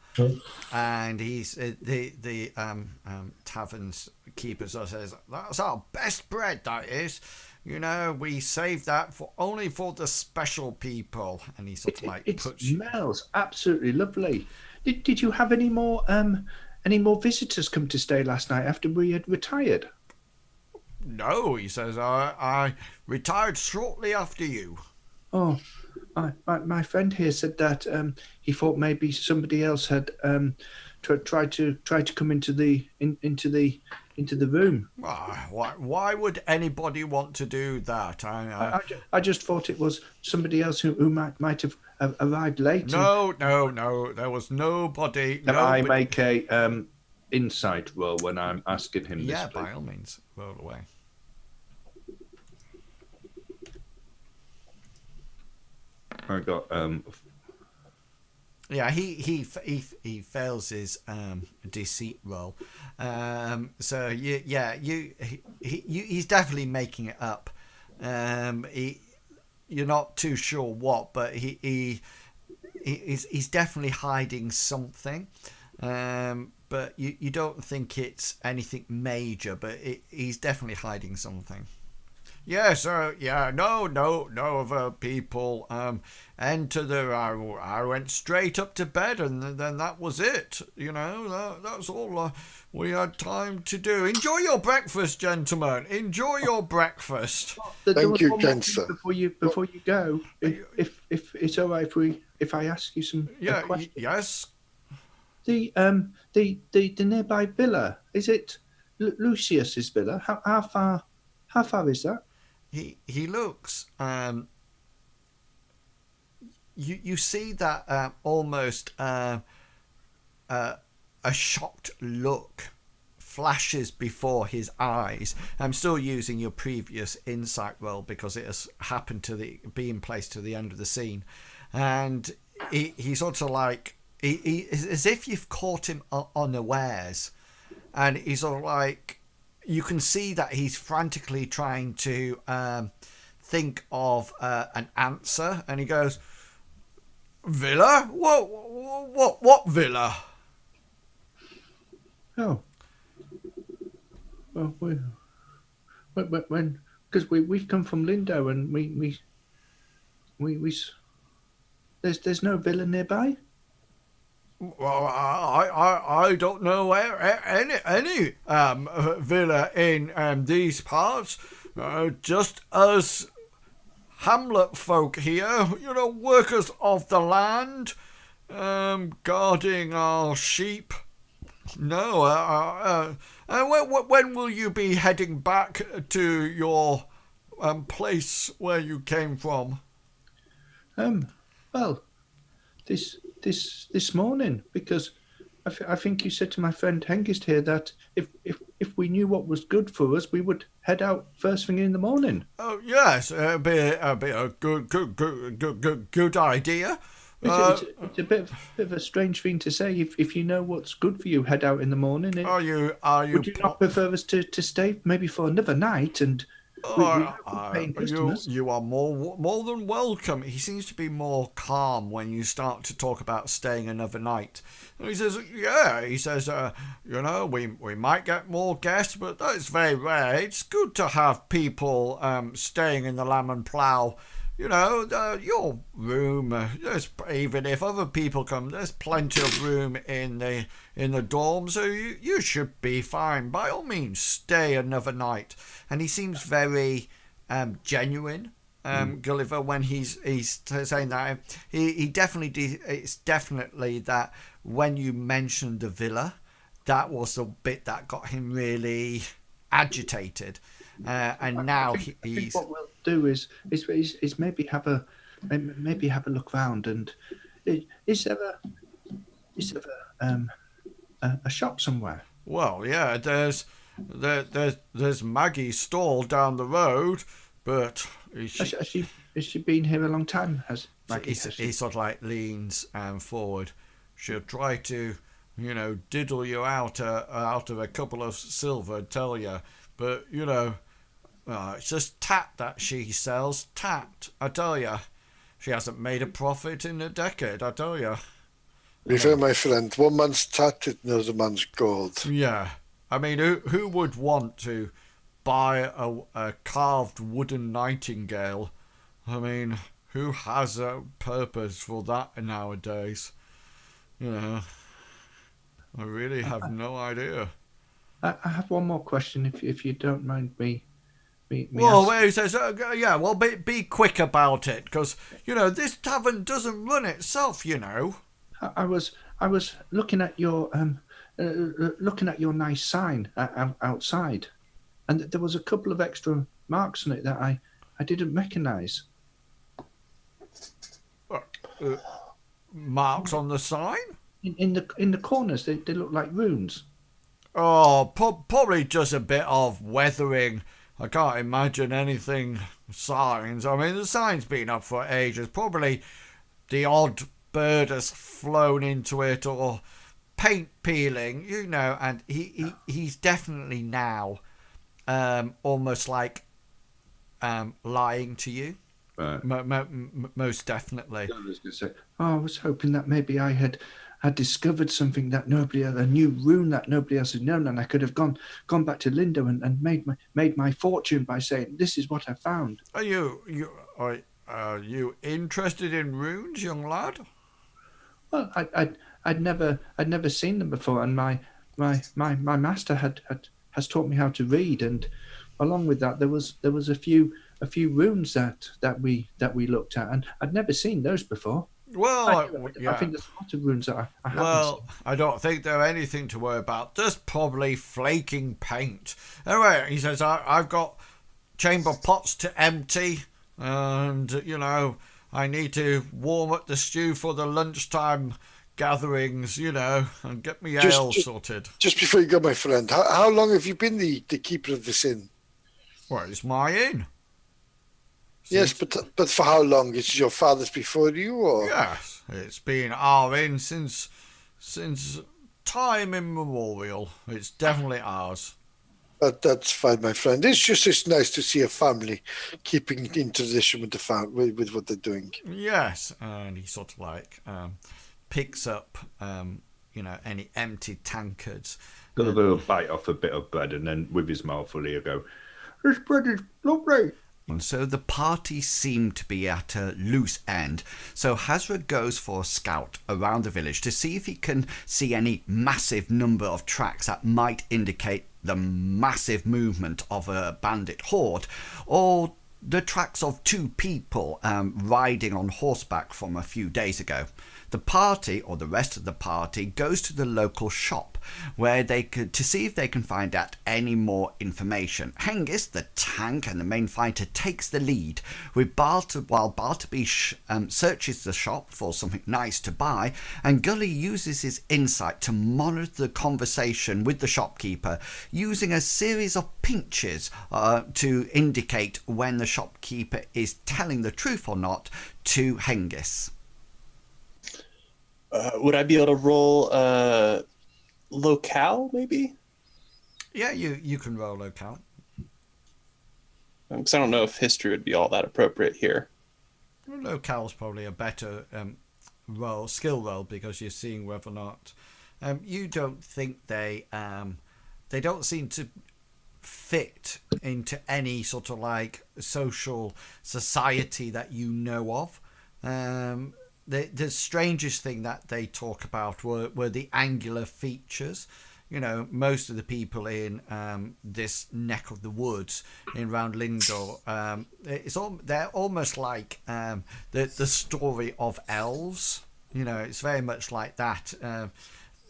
And he's the tavern's keeper says, that's our best bread, that is. You know, we save that only for the special people. And he sort of like
it smells absolutely lovely. Did you have any more visitors come to stay last night after we had retired?
No, he says, I retired shortly after you.
Oh, my friend here said that he thought maybe somebody else had tried to come into the room.
Why would anybody want to do that?
I just thought it was somebody else who might have arrived late.
No, there was nobody.
Can I make a insight roll when I'm asking him this?
Yeah, by all means, roll away. Yeah, he fails his deceit roll. So he's definitely making it up. You're not too sure what, but he's definitely hiding something. But you don't think it's anything major, but he's definitely hiding something. Yes, no other people enter the. I went straight up to bed, and then that was it. That's all we had time to do. Enjoy your breakfast, gentlemen. Enjoy your breakfast.
There
Thank
was
you,
one more
kind
thing
sir.
before you go. If it's all right if I ask you some questions.
Yes.
The nearby villa, is it Lucius's villa? How far is that?
He looks. You see that almost a shocked look flashes before his eyes. I'm still using your previous insight roll because it has happened to be in place to the end of the scene, and he sort of like he as if you've caught him unawares, and he's sort of like, you can see that he's frantically trying to think of an answer, and he goes, "Villa? What villa?"
Oh, well, when because we've come from Lindo, and we there's no villa nearby.
Well, I don't know where any villa in these parts. Just us hamlet folk here, workers of the land, guarding our sheep. No, when will you be heading back to your place where you came from?
Well, this morning, because I think you said to my friend Hengist here that if we knew what was good for us, we would head out first thing in the morning.
Oh yes, it'd be a good idea.
It's a bit of a strange thing to say. If you know what's good for you, head out in the morning.
Are you?
Would you not prefer us to stay maybe for another night and?
You are more than welcome. He seems to be more calm when you start to talk about staying another night. And he says, we might get more guests, but that's very rare. It's good to have people staying in the Lamb and Plough. Your room, even if other people come, there's plenty of room in the dorm, so you should be fine. By all means, stay another night. And he seems very genuine, Gulliver, when he's saying that. He definitely, it's definitely that when you mentioned the villa, that was the bit that got him really agitated. And now
I think what we'll do is maybe have a look round, and is there a shop somewhere?
Well, yeah, there's Maggie's stall down the road, but
Has she been here a long time? Has Maggie?
He sort of like leans forward. She'll try to, diddle you out of a couple of silver, tell you, but it's just tat that she sells. Tat, I tell you. She hasn't made a profit in a decade, I tell you.
Be fair, my friend. One man's tatted, another man's gold.
Yeah. I mean, who would want to buy a carved wooden nightingale? I mean, who has a purpose for that nowadays? I really have no idea.
I have one more question, if you don't mind me.
Well, he says, be quick about it, because this tavern doesn't run itself.
I was looking at your nice sign outside, and there was a couple of extra marks on it that I didn't recognise.
Marks on the sign?
In the corners, they look like runes.
Oh, probably just a bit of weathering. I can't imagine anything signs. I mean, the sign's been up for ages. Probably the odd bird has flown into it or paint peeling, you know, and he's definitely now almost like lying to you.
Right.
Most definitely.
I was going to say, I was hoping that maybe I had discovered something that nobody else, a new rune that nobody else had known, and I could have gone back to Linda and made my fortune by saying, this is what I found.
Are you interested in runes, young lad?
Well, I'd never seen them before, and my master has taught me how to read, and along with that there was a few runes that we looked at, and I'd never seen those before.
Well,
I think there's a lot of runes that I haven't seen.
I don't think they're anything to worry about. Just probably flaking paint. Anyway, he says, I've got chamber pots to empty, and, you know, I need to warm up the stew for the lunchtime gatherings, you know, and get me ale sorted.
Just before you go, my friend, how long have you been the keeper of this inn?
Well, it's my inn.
Yes, but for how long? It's your father's before you, or?
Yes, it's been our inn since time immemorial. It's definitely ours.
That's fine, my friend. It's nice to see a family keeping in tradition with with what they're doing.
Yes, and he sort of like picks up, you know, any empty tankards.
Gulliver will bite off a bit of bread, and then with his mouth full, he'll go, "This bread is lovely."
And so the party seemed to be at a loose end. So Hazra goes for a scout around the village to see if he can see any massive number of tracks that might indicate the massive movement of a bandit horde, or the tracks of two people riding on horseback from a few days ago. The party, or the rest of the party, goes to the local shop where to see if they can find out any more information. Hengist, the tank and the main fighter, takes the lead, with while Bartleby searches the shop for something nice to buy, and Gully uses his insight to monitor the conversation with the shopkeeper, using a series of pinches to indicate when the shopkeeper is telling the truth or not to Hengist.
Would I be able to roll locale, maybe?
Yeah, you can roll locale.
Because I don't know if history would be all that appropriate here.
Well, locale's probably a better skill roll, because you're seeing whether or not you don't think they don't seem to fit into any sort of like social society that you know of. The strangest thing that they talk about were the angular features. You know, most of the people in this neck of the woods in round Lindor, they're almost like the story of elves. You know, it's very much like that.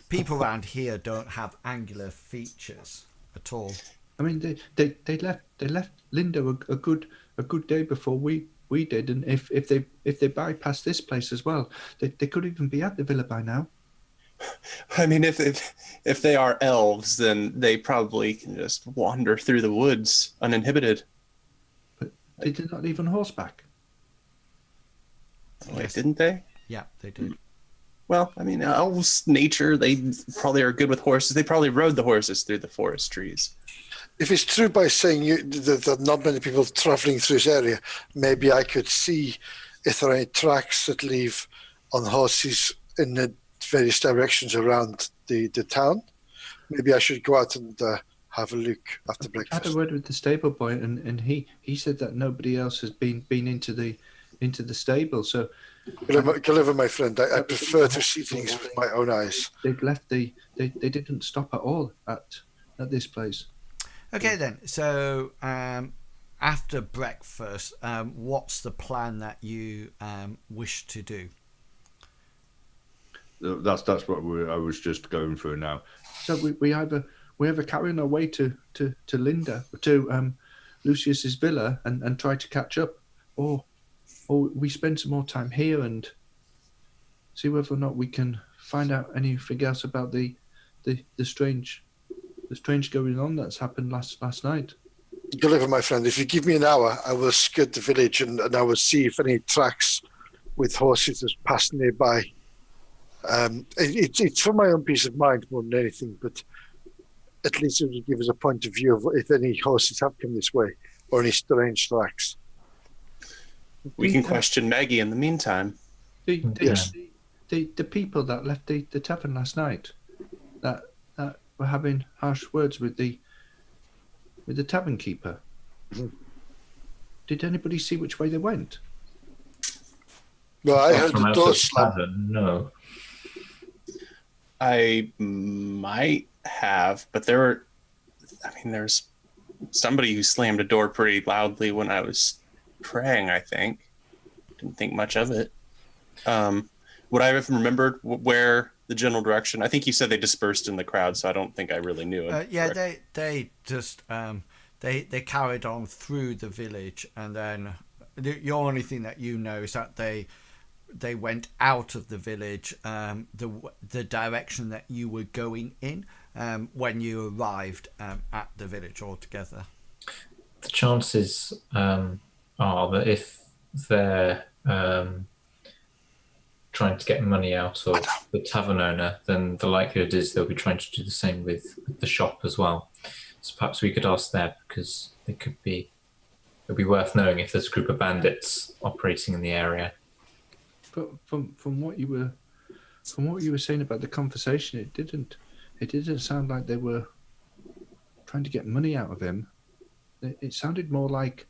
People around here don't have angular features at all.
I mean, they left Linda a good day before we did, and if they bypass this place as well, they could even be at the villa by now.
I mean, if they are elves, then they probably can just wander through the woods uninhibited.
But they did not leave on horseback.
Wait, yes. Didn't they?
Yeah, they did.
Well, I mean, elves, nature, they probably are good with horses. They probably rode the horses through the forest trees.
If it's true by saying that not many people travelling through this area, maybe I could see if there are any tracks that leave on horses in the various directions around the town. Maybe I should go out and have a look after breakfast.
I had a word with the stable boy, and he said that nobody else has been into the stable. So,
Gulliver, my friend, I prefer to see things with my own eyes.
They've left they didn't stop at all at this place.
Okay then, so after breakfast, what's the plan that you wish to do?
That's what I was just going through now. So we either carry on our way to Linda, to Lucius's villa and try to catch up, or we spend some more time here and see whether or not we can find out anything else about the strange going on that's happened last night.
Gulliver, my friend, if you give me an hour, I will skirt the village and I will see if any tracks with horses that pass nearby. It's for my own peace of mind more than anything, but at least it would give us a point of view of if any horses have come this way or any strange tracks.
We can question Maggie in the meantime.
The people that left the tavern last night, that were having harsh words with the tavern keeper. Did anybody see which way they went?
No, I heard
From
the
out
door
of the
slam.
tavern, no.
I might have, but there's somebody who slammed a door pretty loudly when I was praying, I think. Didn't think much of it. Would I have remembered where the general direction? I think you said they dispersed in the crowd, so I don't think I really knew it.
They just they carried on through the village, and then the only thing that you know is that they went out of the village, the direction that you were going in when you arrived at the village altogether.
The chances are that if they're trying to get money out of the tavern owner, then the likelihood is they'll be trying to do the same with the shop as well. So perhaps we could ask there, because it'd be worth knowing if there's a group of bandits operating in the area.
But from what you were saying about the conversation, it didn't sound like they were trying to get money out of him. It sounded more like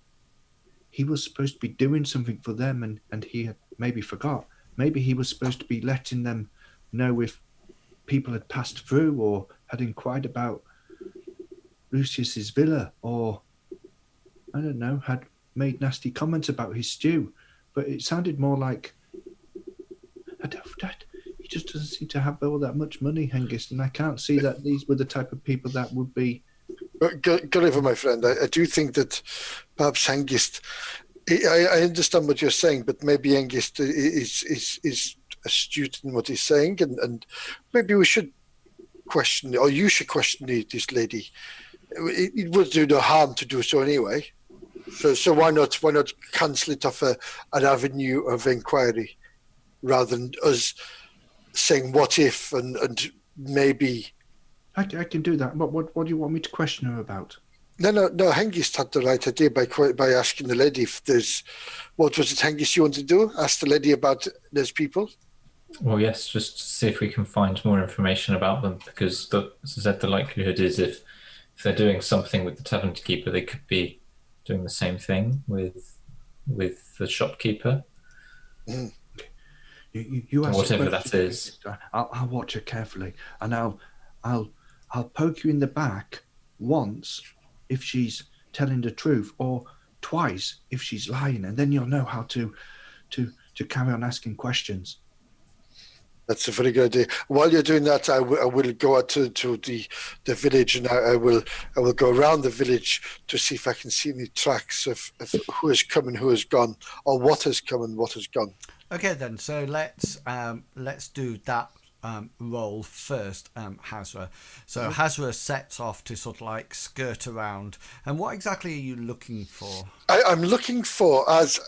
he was supposed to be doing something for them, and he had maybe forgot. Maybe he was supposed to be letting them know if people had passed through or had inquired about Lucius's villa, or I don't know, had made nasty comments about his stew. But it sounded more like he just doesn't seem to have all that much money, Hengist, and I can't see that these were the type of people that would be.
Gulliver, my friend, I do think that perhaps Hengist. I understand what you're saying, but maybe Hengist is astute in what he's saying, and maybe we should question, or you should question this lady. It would do no harm to do so anyway. So why not cancel it off an avenue of inquiry, rather than us saying what if and maybe.
I can do that. What do you want me to question her about?
No. Hengist had the right idea by asking the lady if there's. What was it, Hengist, you want to do? Ask the lady about those people?
Well, yes, just to see if we can find more information about them, because as I said, the likelihood is if they're doing something with the tavern keeper, they could be doing the same thing with the shopkeeper.
Mm. You ask
whatever that is.
I'll watch her carefully, and I'll poke you in the back once if she's telling the truth, or twice if she's lying, and then you'll know how to carry on asking questions.
That's a very good idea. While you're doing that, I will go out to the village, and I will go around the village to see if I can see any tracks of who has come and who has gone, or what has come and what has gone.
Okay, then. So let's do that roll first, Hazra. So Hazra sets off to sort of like skirt around. And what exactly are you looking for?
I'm looking for, as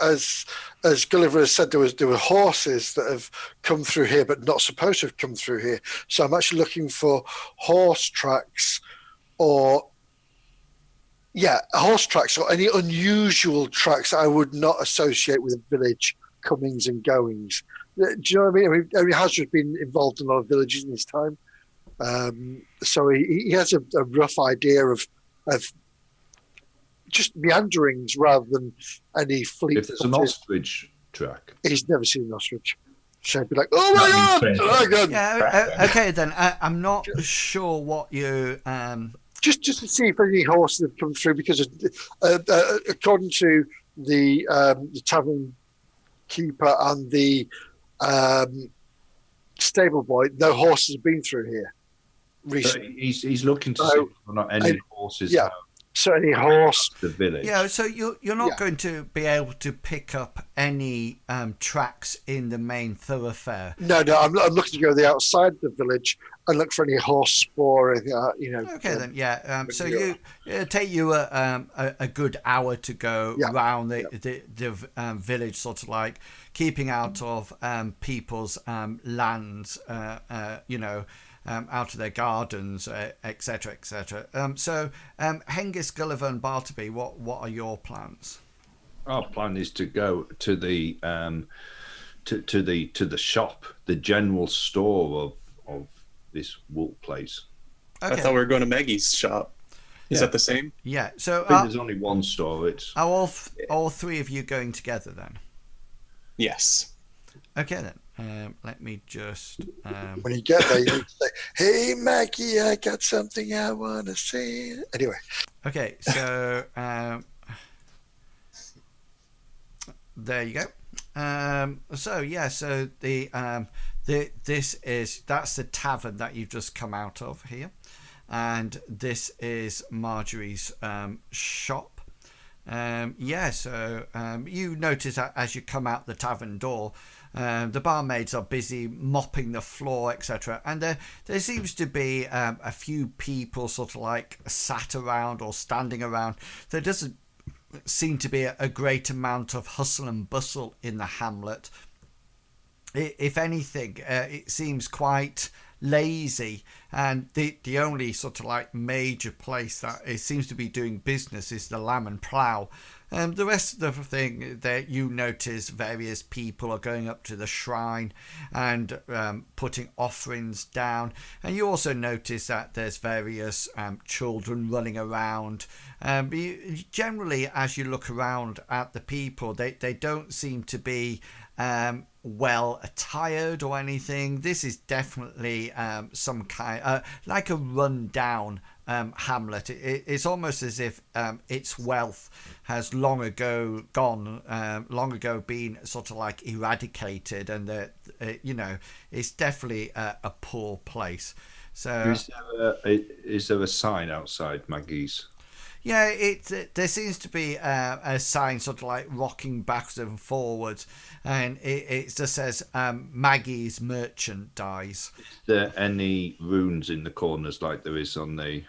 Gulliver has said, there were horses that have come through here but not supposed to have come through here. So I'm actually looking for horse tracks or any unusual tracks I would not associate with a village comings and goings. Do you know what I mean? I mean, Hazard's been involved in a lot of villages in his time, so he has a rough idea of just meanderings rather than any fleet.
If there's an ostrich track,
he's never seen an ostrich. So he'd be like, "Oh my god!"
Yeah. Okay, then. I'm not sure what you.
Just to see if any horses have come through, because according to the tavern keeper and the stable boy, no horses have been through here recently.
He's looking to see if not any horses.
Yeah. So any horse.
The village.
Yeah. So you're not going to be able to pick up any tracks in the main thoroughfare?
No, I'm looking to go the outside of the village and look for any horse spoor, or anything,
Okay, then, yeah. So
manure.
it'll take you a good hour to go
Yeah,
round
yeah.
the village, sort of like keeping out of people's lands, out of their gardens, etc., etc. So, Hengist, Gulliver, and Bartleby, what are your plans?
Our plan is to go to the to the shop, the general store of this wool place.
I thought we were going to Maggie's shop. Is that the same?
Yeah. So,
I think there's only one store. It's
are all three of you going together then?
Yes.
Okay then. Let me just.
When you get there, you need to say, "Hey, Maggie, I got something I want to say." Anyway,
Okay, so there you go. So that's the tavern that you've just come out of here, and this is Marjorie's shop. You notice that as you come out the tavern door, the barmaids are busy mopping the floor, etc. And there seems to be a few people sort of like sat around or standing around. There doesn't seem to be a great amount of hustle and bustle in the hamlet. If anything, it seems quite lazy, and the only sort of like major place that it seems to be doing business is the Lamb and Plough. The rest of the thing that you notice, various people are going up to the shrine and putting offerings down, and you also notice that there's various children running around. Generally, as you look around at the people, they don't seem to be well attired or anything. This is definitely some kind like a run-down hamlet. It's almost as if its wealth has long ago been sort of like eradicated, and that it's definitely a poor place. So
is there a sign outside Maggie's?
yeah, there seems to be a sign sort of like rocking backwards and forwards, and it just says Maggie's merchandise.
Is there any runes in the corners like there is on the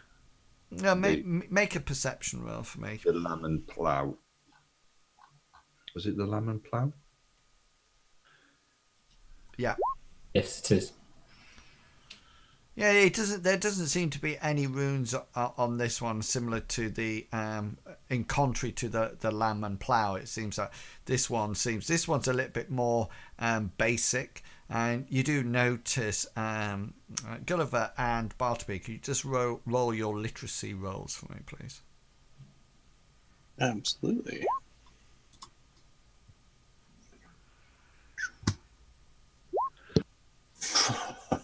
No, make a perception roll for me.
the Lamb and Plough? Was it the Lamb and Plough?
Yeah.
Yes, it is.
Yeah, it doesn't. There doesn't seem to be any runes on this one, similar to the in contrary to the Lamb and Plough. It seems that this one's a little bit more basic, and you do notice Gulliver and Bartleby. Can you just roll your literacy rolls for me, please?
Absolutely.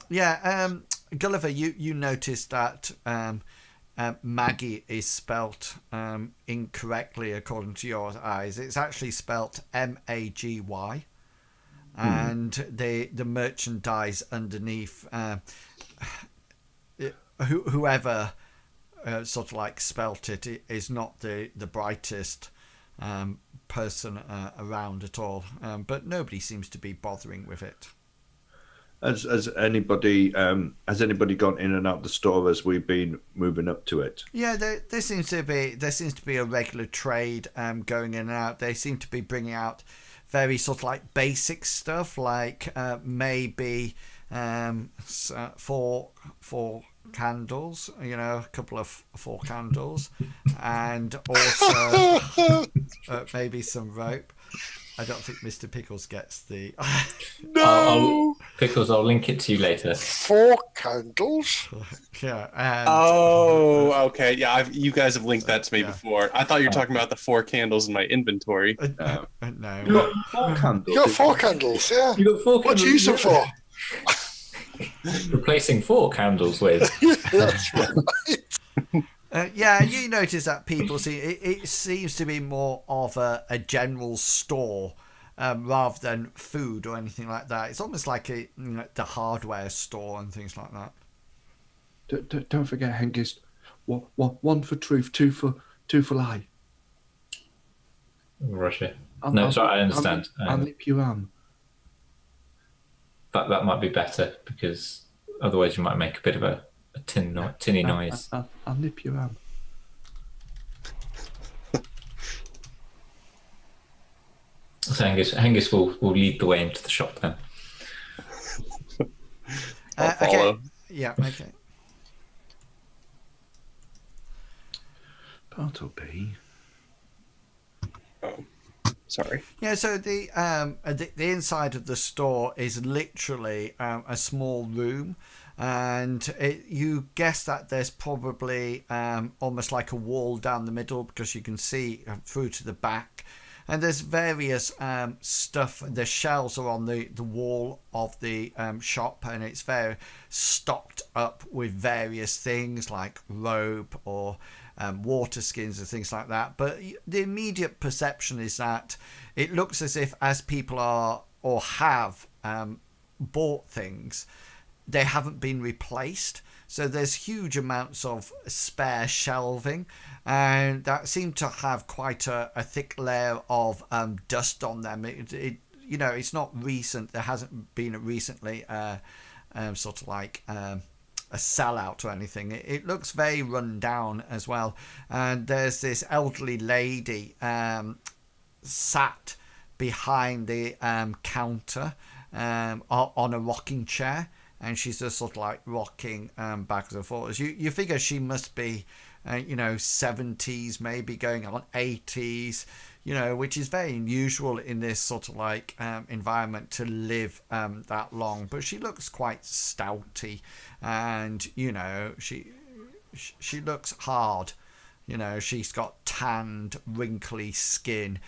Yeah, Gulliver, you noticed that Maggie is spelt incorrectly according to your eyes. It's actually spelt Maggy, and the merchandise underneath, whoever sort of like spelt it is not the brightest person around at all. But nobody seems to be bothering with it.
Has anybody gone in and out the store as we've been moving up to it?
Yeah, there seems to be a regular trade going in and out. They seem to be bringing out very sort of like basic stuff, like maybe four candles, a couple of 4 candles, and also maybe some rope. I don't think Mr. Pickles gets the.
no.
Pickles, I'll link it to you later.
4 candles.
Yeah. And,
okay. Yeah, you guys have linked that to me before. I thought you were talking about the 4 candles in my inventory.
no.
You got 4 candles.
You got 4 candles, yeah.
You got 4 candles.
What do you use them for?
Replacing 4 candles with.
That's right.
Yeah, you notice that people see it seems to be more of a general store rather than food or anything like that. It's almost like the hardware store and things like that.
Don't forget, Hengist. 1 for truth, 2 for lie.
Roger. No, sorry, I understand.
Unlip your arm.
That might be better, because otherwise you might make a bit of a tinny noise.
Unlip your arm.
So Hengist will lead the way into the shop then.
I'll follow.
Okay. Yeah. Okay.
Bartleby.
Oh, sorry.
Yeah, so the inside of the store is literally a small room, and you guess that there's probably almost like a wall down the middle, because you can see through to the back, and there's various stuff. The shelves are on the wall of the shop, and it's very stocked up with various things like rope or water skins and things like that. But the immediate perception is that it looks as if, as people are or have bought things, they haven't been replaced. So there's huge amounts of spare shelving, and that seem to have quite a thick layer of dust on them. It's not recent. There hasn't been recently sort of like a sellout or anything. It looks very run down as well. And there's this elderly lady sat behind the counter on a rocking chair, and she's just sort of like rocking backwards and forwards. You figure she must be 70s, maybe going on 80s, which is very unusual in this sort of like environment to live that long. But she looks quite stouty, and she looks hard. She's got tanned, wrinkly skin,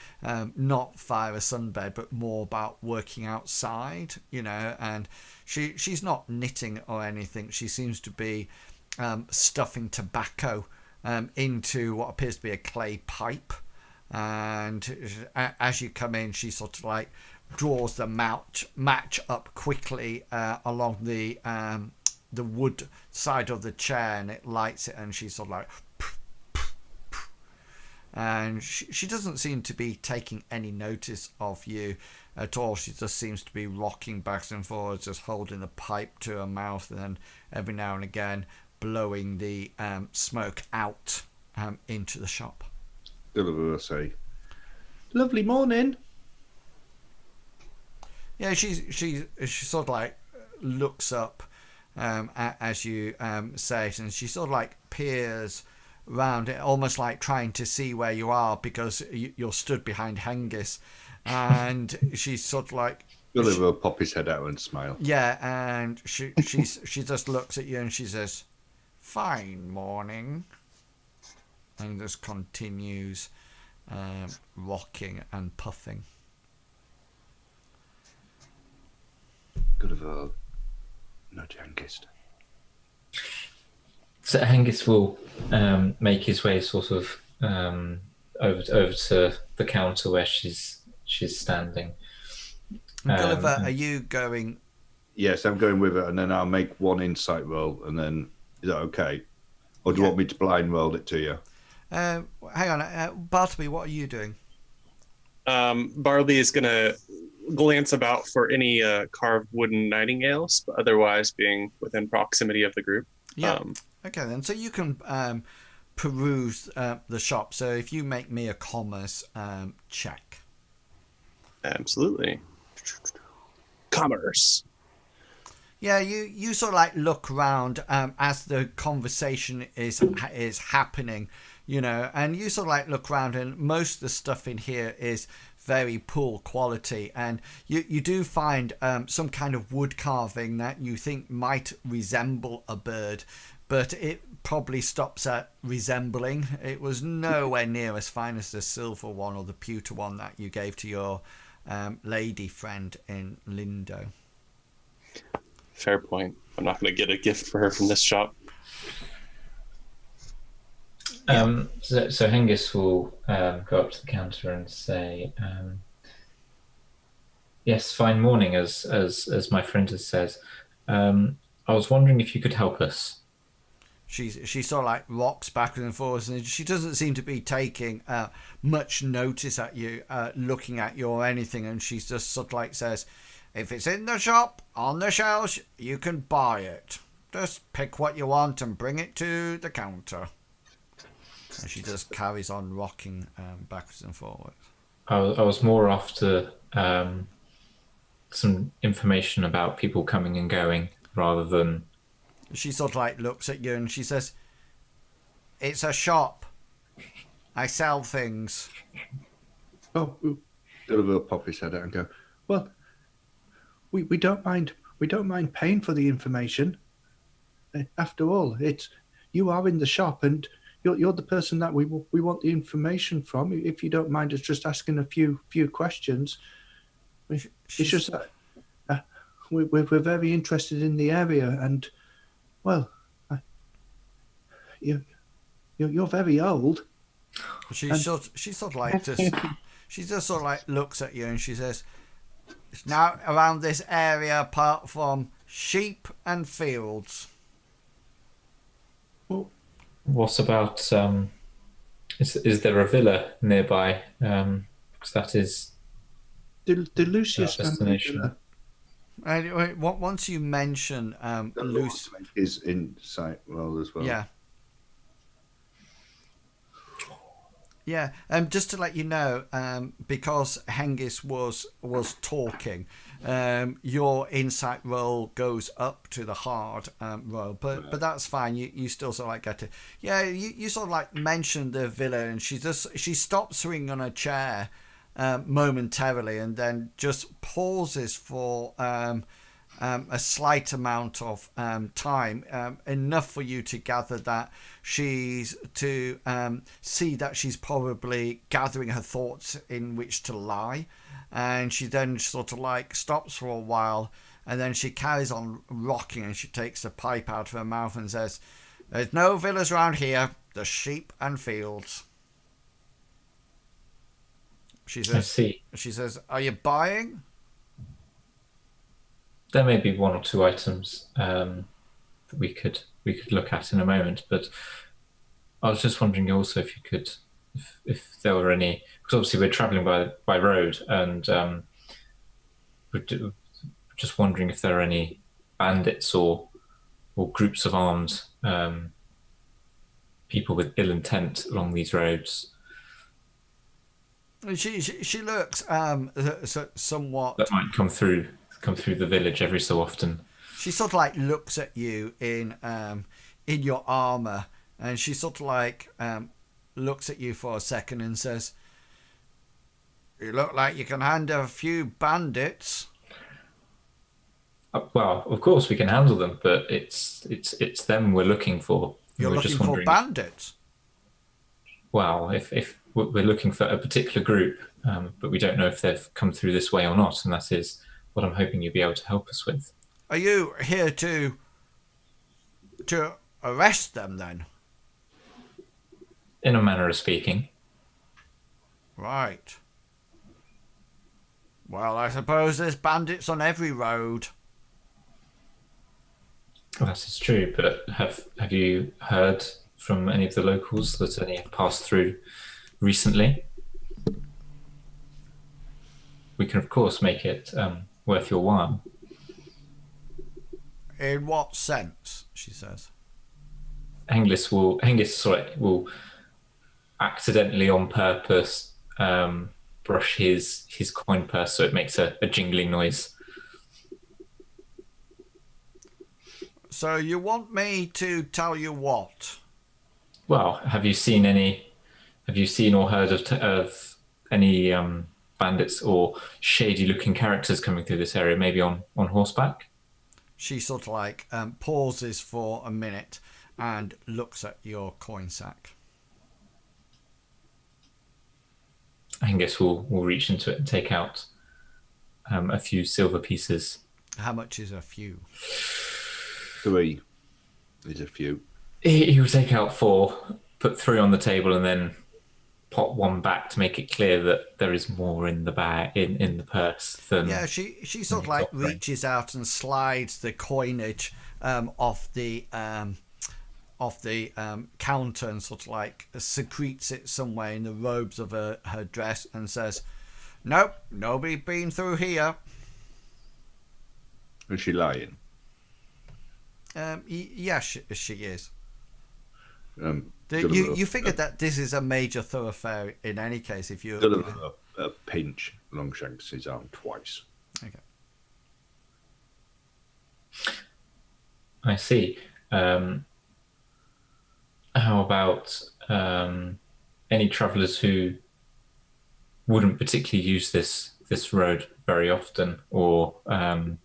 not via a sunbed, but more about working outside, and she's not knitting or anything. She seems to be stuffing tobacco into what appears to be a clay pipe. And as you come in, she sort of like draws the match up quickly along the wood side of the chair, and it lights it, and she's sort of like, and she doesn't seem to be taking any notice of you at all. She just seems to be rocking back and forwards, just holding the pipe to her mouth, and then every now and again blowing the smoke out into the shop.
Gulliver say, "Lovely morning."
Yeah, she sort of like looks up as you say it, and she sort of like peers round it, almost like trying to see where you are, because you're stood behind Hengist, and she's sort of like,
Gulliver will pop his head out and smile.
Yeah, and she just looks at you and she says, "Fine morning," and just continues rocking and puffing.
Gulliver nudge Hengist.
So Hengist will make his way sort of over to the counter where she's standing.
Gulliver, are you going?
Yes, I'm going with her, and then I'll make one insight roll, and then is that okay? Or do you want me to blind roll it to you?
Hang on, Bartleby, what are you doing?
Bartleby is going to glance about for any carved wooden nightingales, but otherwise being within proximity of the group.
Yeah. Okay, then. So you can peruse the shop. So if you make me a commerce check.
Absolutely. Commerce.
Yeah, you sort of like look around as the conversation is happening, and you sort of like look around, and most of the stuff in here is very poor quality, and you do find some kind of wood carving that you think might resemble a bird, but it probably stops at resembling. It was nowhere near as fine as the silver one or the pewter one that you gave to your lady friend in Lindo.
Fair point. I'm not going to get a gift for her from this shop.
So Hengist will go up to the counter and say, "Yes, fine morning, as my friend has said. I was wondering if you could help us."
She sort of like rocks backwards and forwards, and she doesn't seem to be taking much notice at you, looking at you or anything. And she just sort of like says, "If it's in the shop on the shelves, you can buy it. Just pick what you want and bring it to the counter." And she just carries on rocking backwards and forwards.
I was more after some information about people coming and going rather than.
She sort of like looks at you and she says, "It's a shop. I sell things."
Oh, Gulliver will pop his head out and go, "Well, we don't mind. We don't mind paying for the information. After all, you are in the shop, and you're the person that we want the information from. If you don't mind us just asking a few questions, it's just that we're very interested in the area, and well, you're very old."
She sort of like she just sort of like looks at you and she says, "It's now around this area apart from sheep and fields."
Well,
What about is there a villa nearby? Because that is
the Lucius
destination.
family
Anyway, once you mention Lucius,
is in sight well as well.
Yeah, just to let you know, because Hengist was talking, your insight roll goes up to the hard roll, but that's fine. You still sort of like get it. Yeah, you sort of like mentioned the villa, and she stops swinging on a chair momentarily, and then just pauses for a slight amount of time, enough for you to gather that she's to see that she's probably gathering her thoughts in which to lie, and she then sort of like stops for a while, and then she carries on rocking, and she takes a pipe out of her mouth and says, "There's no villas around here, the sheep and fields." She says,
I see.
She says, "Are you buying?"
There may be one or two items that we could look at in a moment, but I was just wondering also if you could, if there were any, because obviously we're travelling by road, and we're just wondering if there are any bandits or groups of armed people with ill intent along these roads.
She looks somewhat.
That might come through the village every so often.
She sort of like looks at you in your armor, and she sort of like looks at you for a second and says, "You look like you can handle a few bandits."
Well, of course we can handle them, but it's them we're looking for.
You're
We're
looking
just
for
wondering.
bandits.
Well, if we're looking for a particular group, but we don't know if they've come through this way or not, and that is what I'm hoping you'll be able to help us with.
Are you here to arrest them then?
In a manner of speaking.
Right. Well, I suppose there's bandits on every road.
That is true, but have you heard from any of the locals that any have passed through recently? We can, of course, make it worth your while.
In what sense? She says.
Hengist will accidentally, on purpose, brush his coin purse so it makes a jingling noise.
So you want me to tell you what?
Well, have you seen or heard of any bandits or shady-looking characters coming through this area, maybe on horseback?
She sort of like pauses for a minute and looks at your coin sack.
Hengist will reach into it and take out a few silver pieces.
How much is a few?
3 is a few.
He will take out 4, put 3 on the table, and then pop 1 back to make it clear that there is more in the bag, in the purse than.
Yeah, she sort of like reaches out and slides the coinage off the off the counter and sort of like secretes it somewhere in the robes of her dress and says, "Nope, nobody been through here."
Is she lying?
Yeah, she is.
Gulliver,
You figured that this is a major thoroughfare in any case. If you
Gulliver pinch Longshanks' arm twice.
okay.
I see. How about any travellers who wouldn't particularly use this road very often, or how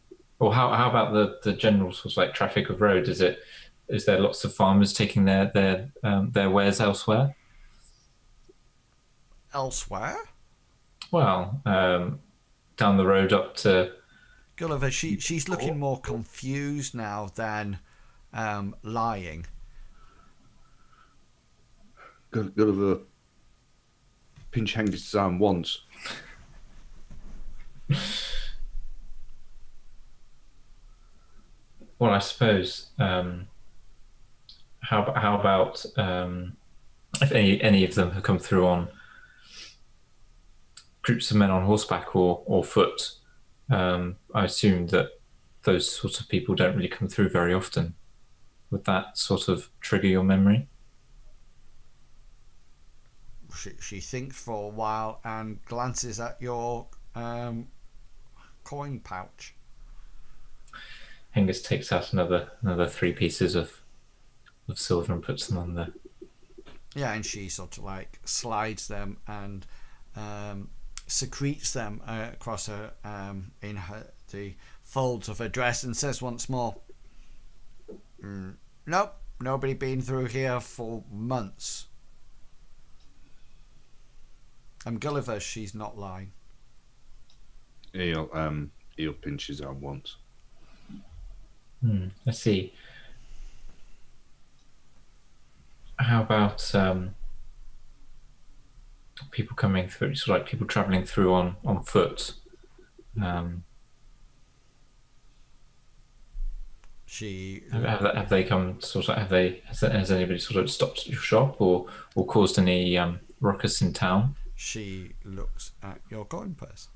about the general sort of like traffic of road? Is there lots of farmers taking their wares elsewhere?
Elsewhere,
Well, down the road up to
Gulliver. She's looking more confused now than lying.
Gulliver pinch Hengist's arm once.
Well, I suppose. How about if any of them have come through on groups of men on horseback or foot? I assume that those sorts of people don't really come through very often. Would that sort of trigger your memory?
She thinks for a while and glances at your coin pouch.
Hengist takes out another 3 pieces of silver and puts them on there.
Yeah, and she sort of like slides them and secretes them across her in the folds of her dress and says once more, "Nope, nobody been through here for months." Gulliver, she's not lying.
He'll pinch his arm once.
I see. How about people coming through, sort of like people travelling through on foot? Have they come sort of? Has anybody sort of stopped at your shop or caused any ruckus in town?
She looks at your coin purse.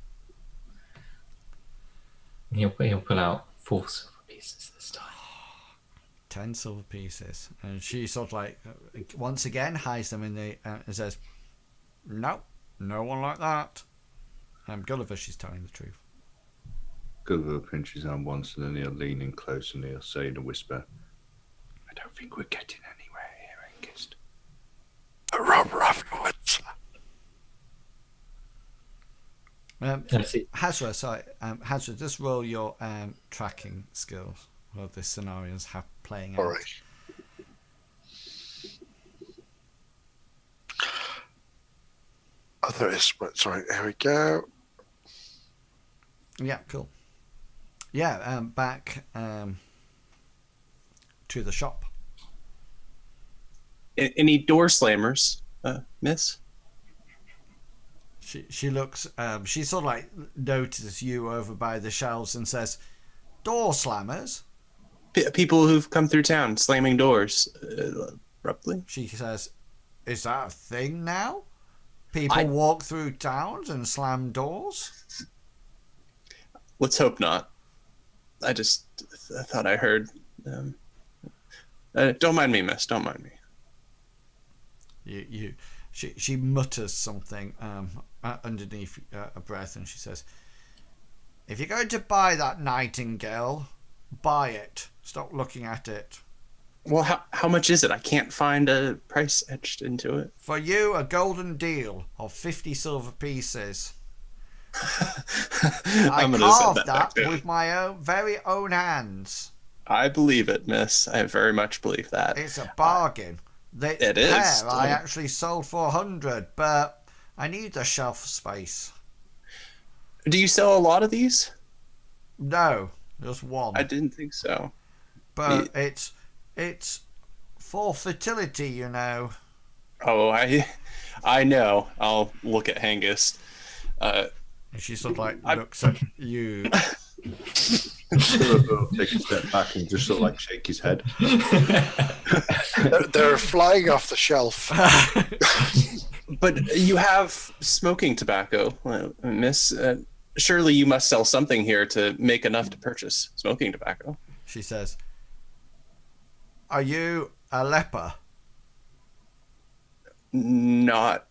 He'll pull out 4 silver pieces this time.
10 silver pieces, and she sort of like once again hides them in the and says, "No, no one like that." Gulliver, she's telling the truth.
Gulliver pinches his arm once, and then he'll lean in close and he'll say in a whisper, "I don't think we're getting anywhere here, Hengist."
A rubber afterwards.
Hazra, Hazra, just roll your tracking skills while this scenario's playing out.
All right. Oh, there it is. Right, sorry, here we go.
Yeah, cool. Yeah, back to the shop.
Any door slammers, miss?
She looks. She sort of like notices you over by the shelves and says, "Door slammers."
People who've come through town slamming doors abruptly.
She says, "Is that a thing now? People walk through towns and slam doors?"
Let's hope not. I thought I heard. Don't mind me, miss. Don't mind me.
She mutters something underneath a breath, and she says, "If you're going to buy that nightingale, buy it. Stop looking at it."
Well, how much is it? I can't find a price etched into it.
"For you, a golden deal of 50 silver pieces." I carved that with my very own hands.
I believe it, miss. I very much believe that.
It's a bargain.
It is.
I actually sold for 100, but I need the shelf space.
Do you sell a lot of these?
No, just one.
I didn't think so.
But it's for fertility, you know.
Oh, I know. I'll look at Hengist.
And she sort of like looks at you.
Gulliver take a step back and just sort of like shake his head.
They're flying off the shelf.
But you have smoking tobacco, miss. Surely you must sell something here to make enough to purchase smoking tobacco.
She says, "Are you a leper?"
Not.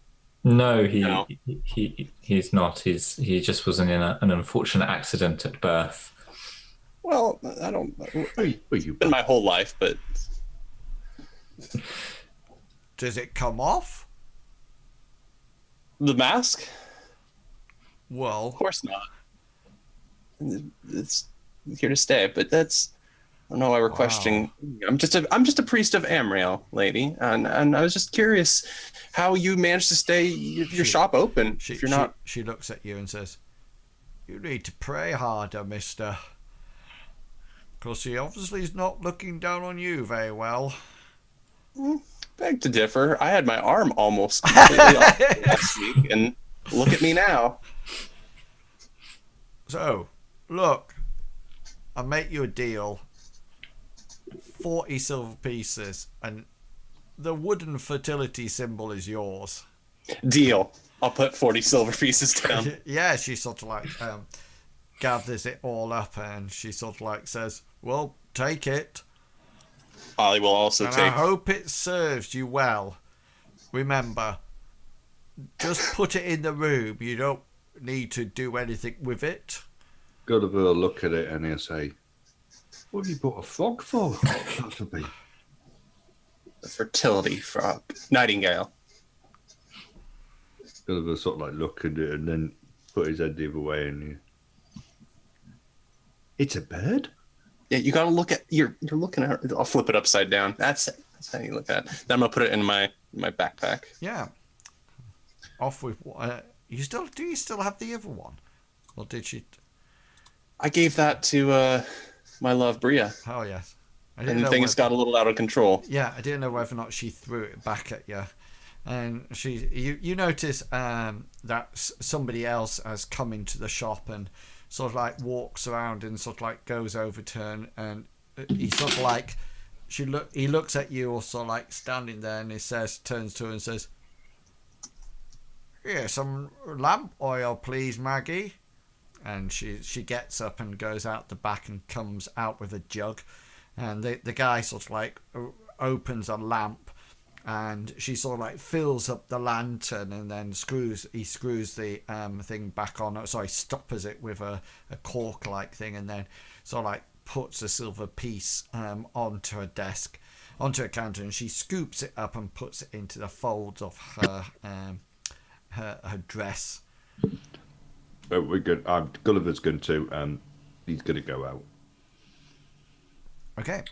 No,
No.
he's not. He just was in an unfortunate accident at birth.
Well, I don't.
You
Been my whole life, but
Does it come off?
the mask?
Well,
Of course not. It's here to stay. But that's. I don't know why we're questioning. I'm just a priest of Amriel, lady, and I was just curious how you managed to stay your shop open.
she,
If you're not.
she looks at you and says, "You need to pray harder, mister. Because he obviously is not looking down on you very well."
Beg to differ. I had my arm almost completely off last week, and look at me now.
So, look, I'll make you a deal. 40 silver pieces, and the wooden fertility symbol is yours.
Deal. I'll put 40 silver pieces down.
Yeah, she sort of like gathers it all up, and she sort of like says, "Well, take it.
I will also
And I
take.
hope it serves you well. Remember, just put it in the room. You don't need to do anything with it."
Gulliver will look at it and he'll say, "What have you bought a frog for?" That'll be.
The fertility frog. Nightingale.
Gulliver sort of like look at it and then put his head the other way and it's a bird?
Yeah, you gotta look at. You're looking at. I'll flip it upside down. That's it. That's how you look at it. Then I'm gonna put it in my backpack.
Yeah. Off with you still do you still have the other one, or did she?
I gave that to my love Bria,
Oh yes. I
and things
whether,
got a little out of control.
Yeah, I didn't know whether or not she threw it back at you. And you notice that somebody else has come into the shop and sort of like walks around and sort of like goes over to her, and he sort of like he looks at you, or sort of like standing there, and he turns to her and says, "Yeah, some lamp oil, please, Maggie." And she gets up and goes out the back and comes out with a jug, and the guy sort of like opens a lamp, and she sort of like fills up the lantern, and then screws the thing back on. Sorry, stoppers it with a cork like thing, and then sort of like puts a silver piece onto her desk, onto a counter, and she scoops it up and puts it into the folds of her dress.
But we're good. Gulliver's going to. He's going to go out.
Okay.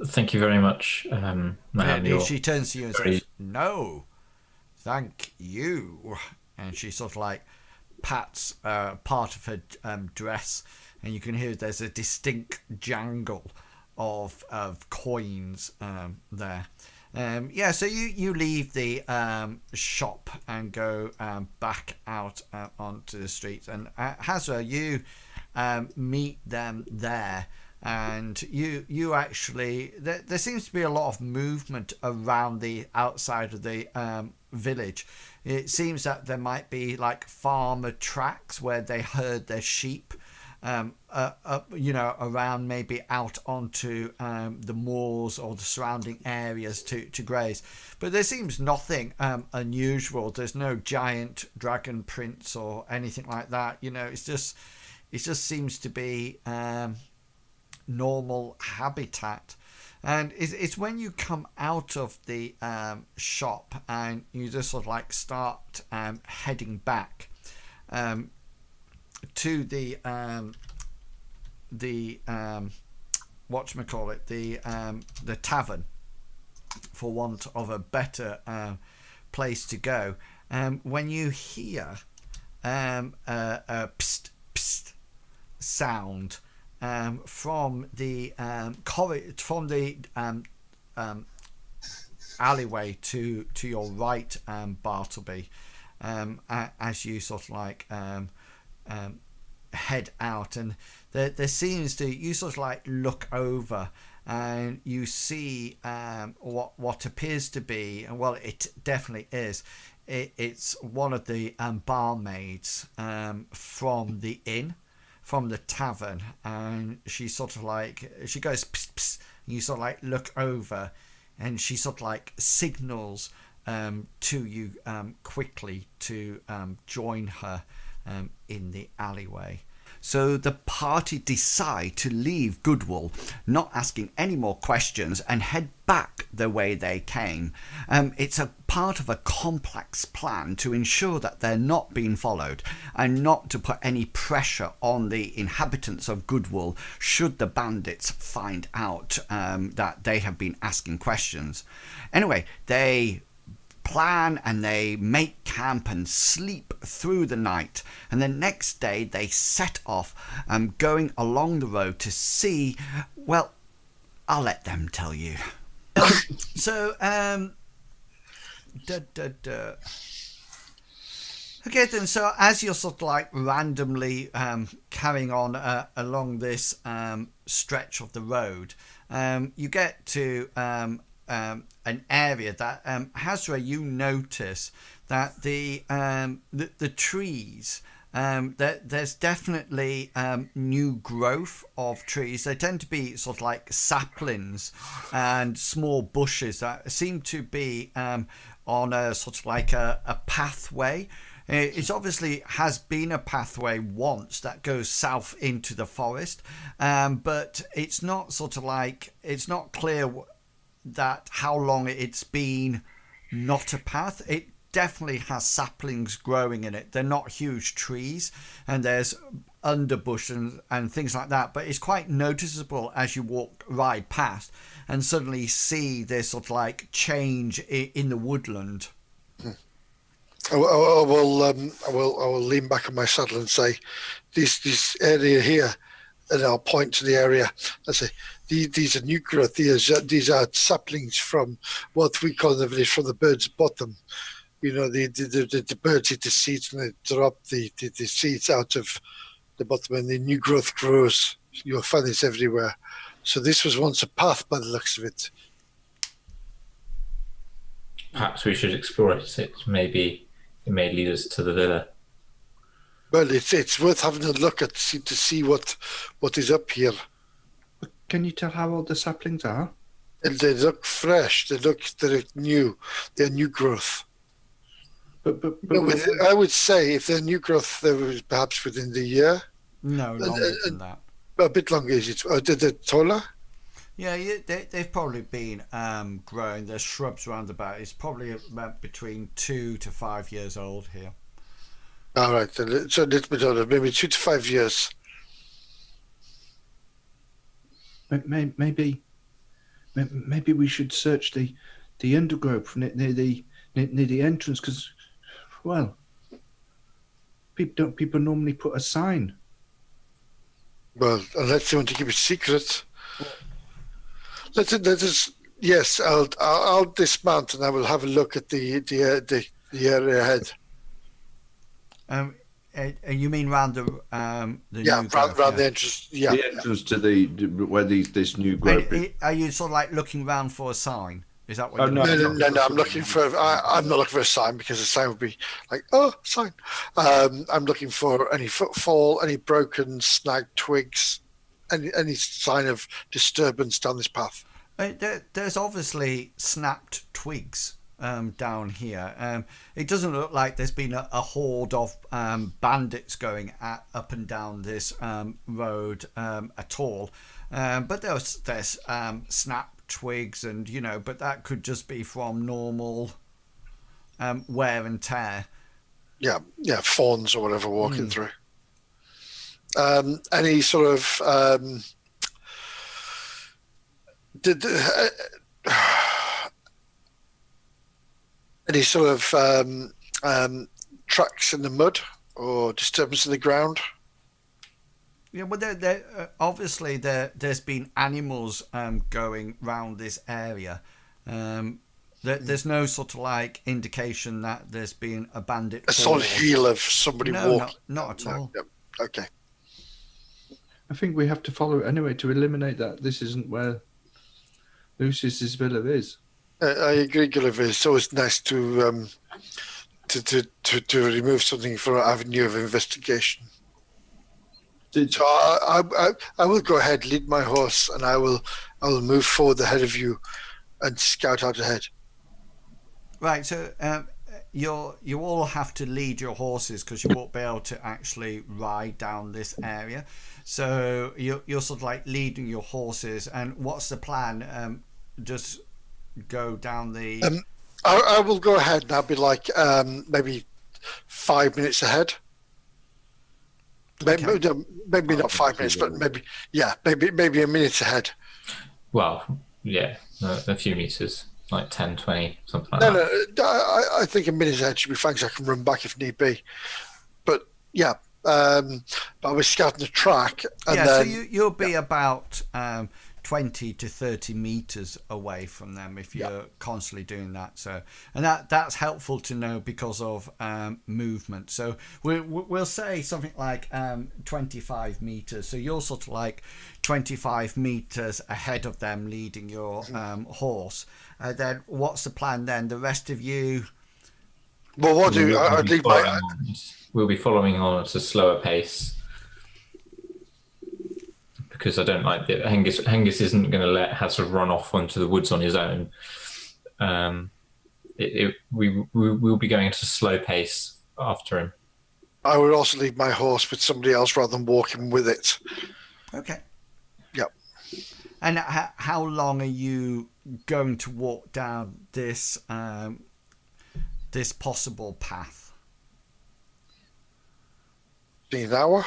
Thank you very much, Mahan.
She turns to you and says, "No, thank you." And she sort of like pats part of her dress, and you can hear there's a distinct jangle of coins there. Yeah, so you leave the shop and go back out onto the streets, and Hazra, you meet them there. And you actually there seems to be a lot of movement around the outside of the village. It seems that there might be like farmer tracks where they herd their sheep, around, maybe out onto the moors or the surrounding areas to graze. But there seems nothing unusual. There's no giant dragon prints or anything like that. It just seems to be normal habitat. And it's when you come out of the shop and you just sort of like start heading back to the tavern, for want of a better place to go, when you hear a psst psst sound from the alleyway to your right, Bartleby, as you sort of like head out, and there seems to, you sort of like look over and you see what appears to be, and well, it definitely is. It's one of the barmaids from the inn, from the tavern, and she sort of like, she goes psst, psst, and you sort of like look over, and she sort of like signals to you quickly to join her in the alleyway. So the party decide to leave Goodwool, not asking any more questions, and head back the way they came. It's a part of a complex plan to ensure that they're not being followed, and not to put any pressure on the inhabitants of Goodwool should the bandits find out that they have been asking questions. Anyway, they plan and they make camp and sleep through the night, and the next day they set off going along the road to see, well, I'll let them tell you. Okay then, so as you're sort of like randomly carrying on along this stretch of the road, you get to an area that Hazra, you notice that the trees, there's definitely new growth of trees. They tend to be sort of like saplings and small bushes that seem to be on a sort of like a pathway. It obviously has been a pathway once that goes south into the forest, but it's not sort of like, it's not clear that how long it's been not a path. It definitely has saplings growing in it. They're not huge trees, and there's underbush and things like that, but it's quite noticeable as you ride past and suddenly see this sort of like change in the woodland.
I will lean back on my saddle and say, this area here, and I'll point to the area and say, these are new growth. These are saplings from what we call in the village, from the bird's bottom. You know, the birds eat the seeds and they drop the seeds out of the bottom, and the new growth grows. You'll find this everywhere. So this was once a path by the looks of it.
Perhaps we should explore it. It may lead us to the villa.
Well, it's worth having a look at to see what is up here.
Can you tell how old the saplings are?
And they look fresh. They're new. They're new growth.
But
I would say if they're new growth, they were perhaps within the year.
No, longer than that.
A bit longer, is it? They're taller?
Yeah, they've probably been growing. There's shrubs around about. It's probably about between 2 to 5 years old here.
All right, so a little bit older, maybe 2 to 5 years.
Maybe we should search the undergrowth near the entrance, because, well, people normally put a sign.
Well, unless they want to keep it secret. Let us. Yes, I'll dismount and I will have a look at the area ahead.
You mean round the
yeah,
new growth,
round the entrance. Yeah,
the entrance to where this new growth is.
Are you sort of like looking round for a sign? Is that what?
Oh,
you're
no,
no. I'm looking for. I'm not looking for a sign, because a sign would be like, oh, sign. I'm looking for any footfall, any broken, snagged twigs, any sign of disturbance down this path.
There's obviously snapped twigs down here. It doesn't look like there's been a horde of bandits going up and down this road at all. But there's snapped twigs, and but that could just be from normal wear and tear. Yeah,
fawns or whatever walking through. Any sort of any sort of tracks in the mud or disturbance in the ground?
Yeah, well, obviously there's been animals going round this area. There's no sort of like indication that there's been a bandit.
A solid heel of somebody walking.
Not at all.
No. Okay.
I think we have to follow it anyway to eliminate that. This isn't where Lucius's villa is.
I agree, Gulliver. It's always nice to remove something from an avenue of investigation. So I will go ahead, lead my horse, and I will move forward ahead of you and scout out ahead.
Right, so you all have to lead your horses because you won't be able to actually ride down this area. So you're sort of like leading your horses. And what's the plan? Just go down the...
I will go ahead and I'll be like maybe 5 minutes ahead. Maybe,
Okay.
maybe not 5 minutes, but maybe a minute ahead.
Well, yeah, a few meters, like 10, 20, something like that.
No, I think a minute ahead should be fine because I can run back if need be. But yeah, but I was scouting the track. And
so
then,
you'll be about 20 to 30 meters away from them if you're constantly doing that. So, and that's helpful to know because of movement. So we'll say something like 25 meters. So you're sort of like 25 meters ahead of them, leading your horse. Then what's the plan then? The rest of you...
Well, what do I leave my...
We'll be following on at a slower pace. Because I don't like that. Hengist isn't going to let Hazard run off onto the woods on his own. We will be going at a slow pace after him.
I would also leave my horse with somebody else rather than walking with it.
Okay.
Yep.
And how long are you going to walk down this this possible path?
An hour.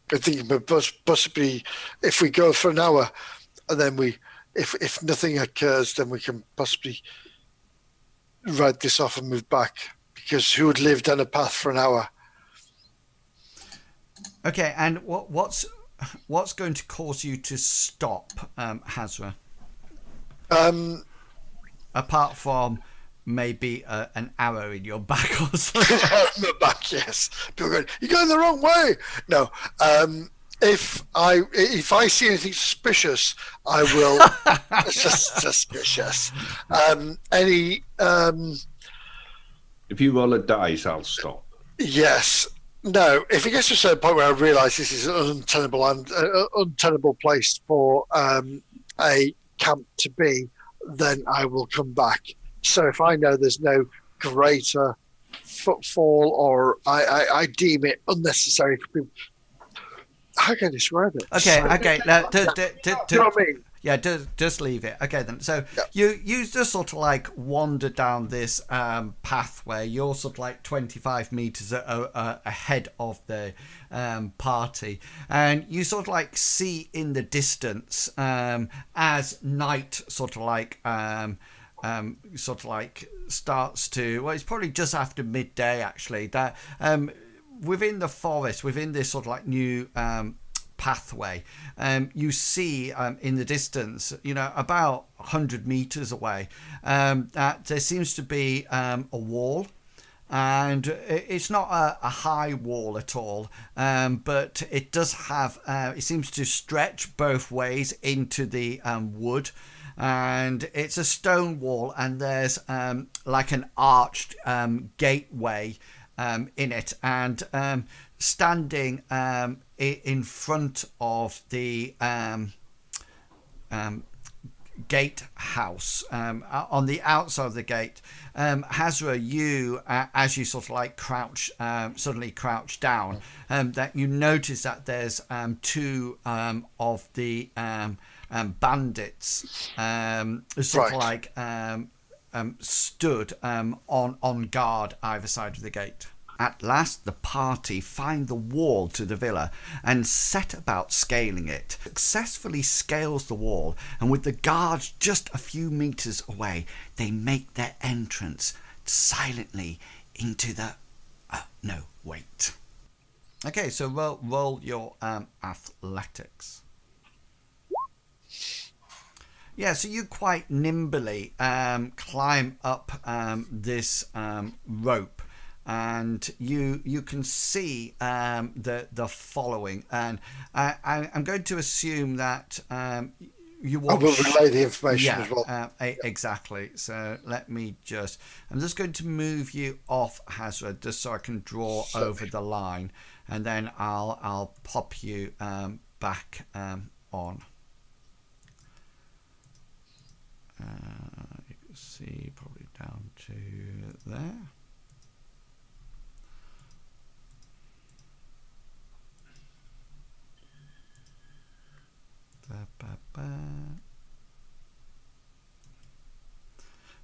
I think possibly if we go for an hour, and then if nothing occurs, then we can possibly ride this off and move back. Because who would live down a path for an hour?
Okay, and what's going to cause you to stop, Hazra? Apart from maybe an arrow in your back or something.
My back, yes. People going, you're going the wrong way. No. If I see anything suspicious, I will suspicious.
If you roll a dice, I'll stop.
Yes. No. If it gets to a certain point where I realise this is an untenable place for a camp to be, then I will come back. So if I know there's no greater footfall or I deem it unnecessary for people, how can I describe it?
Okay. Now,
do you know what I mean?
Yeah, just leave it. Okay, then. So you just sort of like wander down this pathway. You're sort of like 25 meters ahead of the party, and you sort of like see in the distance as night sort of like starts to... Well, it's probably just after midday actually. That within the forest, within this sort of like new pathway, you see in the distance, about 100 meters away, that there seems to be a wall, and it's not a high wall at all, but it does have it seems to stretch both ways into the wood, and it's a stone wall, and there's like an arched gateway in it, and standing in front of the gatehouse, on the outside of the gate, Hazra, you as you sort of like suddenly crouch down, that you notice that there's two of the bandits sort of like stood on guard either side of the gate. At last the party find the wall to the villa and set about scaling it. Successfully scales the wall, and with the guards just a few meters away, they make their entrance silently into the... no, wait. Okay, so roll your athletics. Yeah, so you quite nimbly climb up this rope, and you can see the following. And I'm going to assume that you
I
watch.
will relay the information as well.
Exactly. So I'm just going to move you off Hazra just so I can draw over the line, and then I'll pop you back on. You can see probably down to there.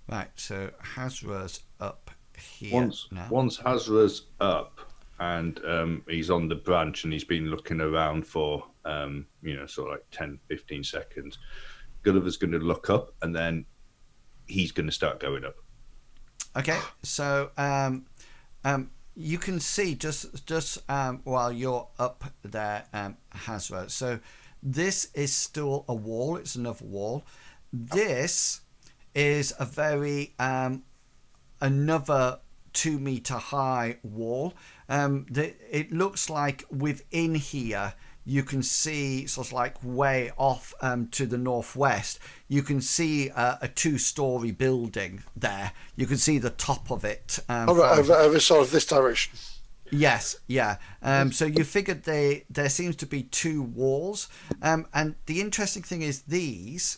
Right, so Hazra's up here now.
Once Hazra's up and he's on the branch and he's been looking around for sort of like 10, 15 seconds, Gulliver's going to look up and then he's going to start going up.
Okay, so you can see just while you're up there, Hazra. So this is still a wall. It's another wall. This is a very another 2 meter high wall. It looks like within here you can see sort of like way off to the northwest. You can see a 2-story building there. You can see the top of it.
Over sort of this direction.
Yes, yeah. So you figured there seems to be 2 walls. And the interesting thing is these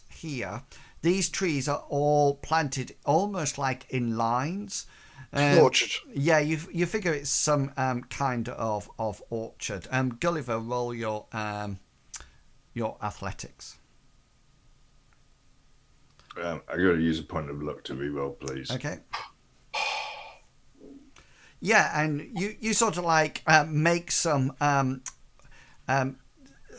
trees are all planted almost like in lines.
Orchard.
Yeah, you figure it's some kind of orchard. Gulliver, roll your athletics.
I got to use a point of luck to re-roll, please.
Okay. Yeah, and you sort of like make some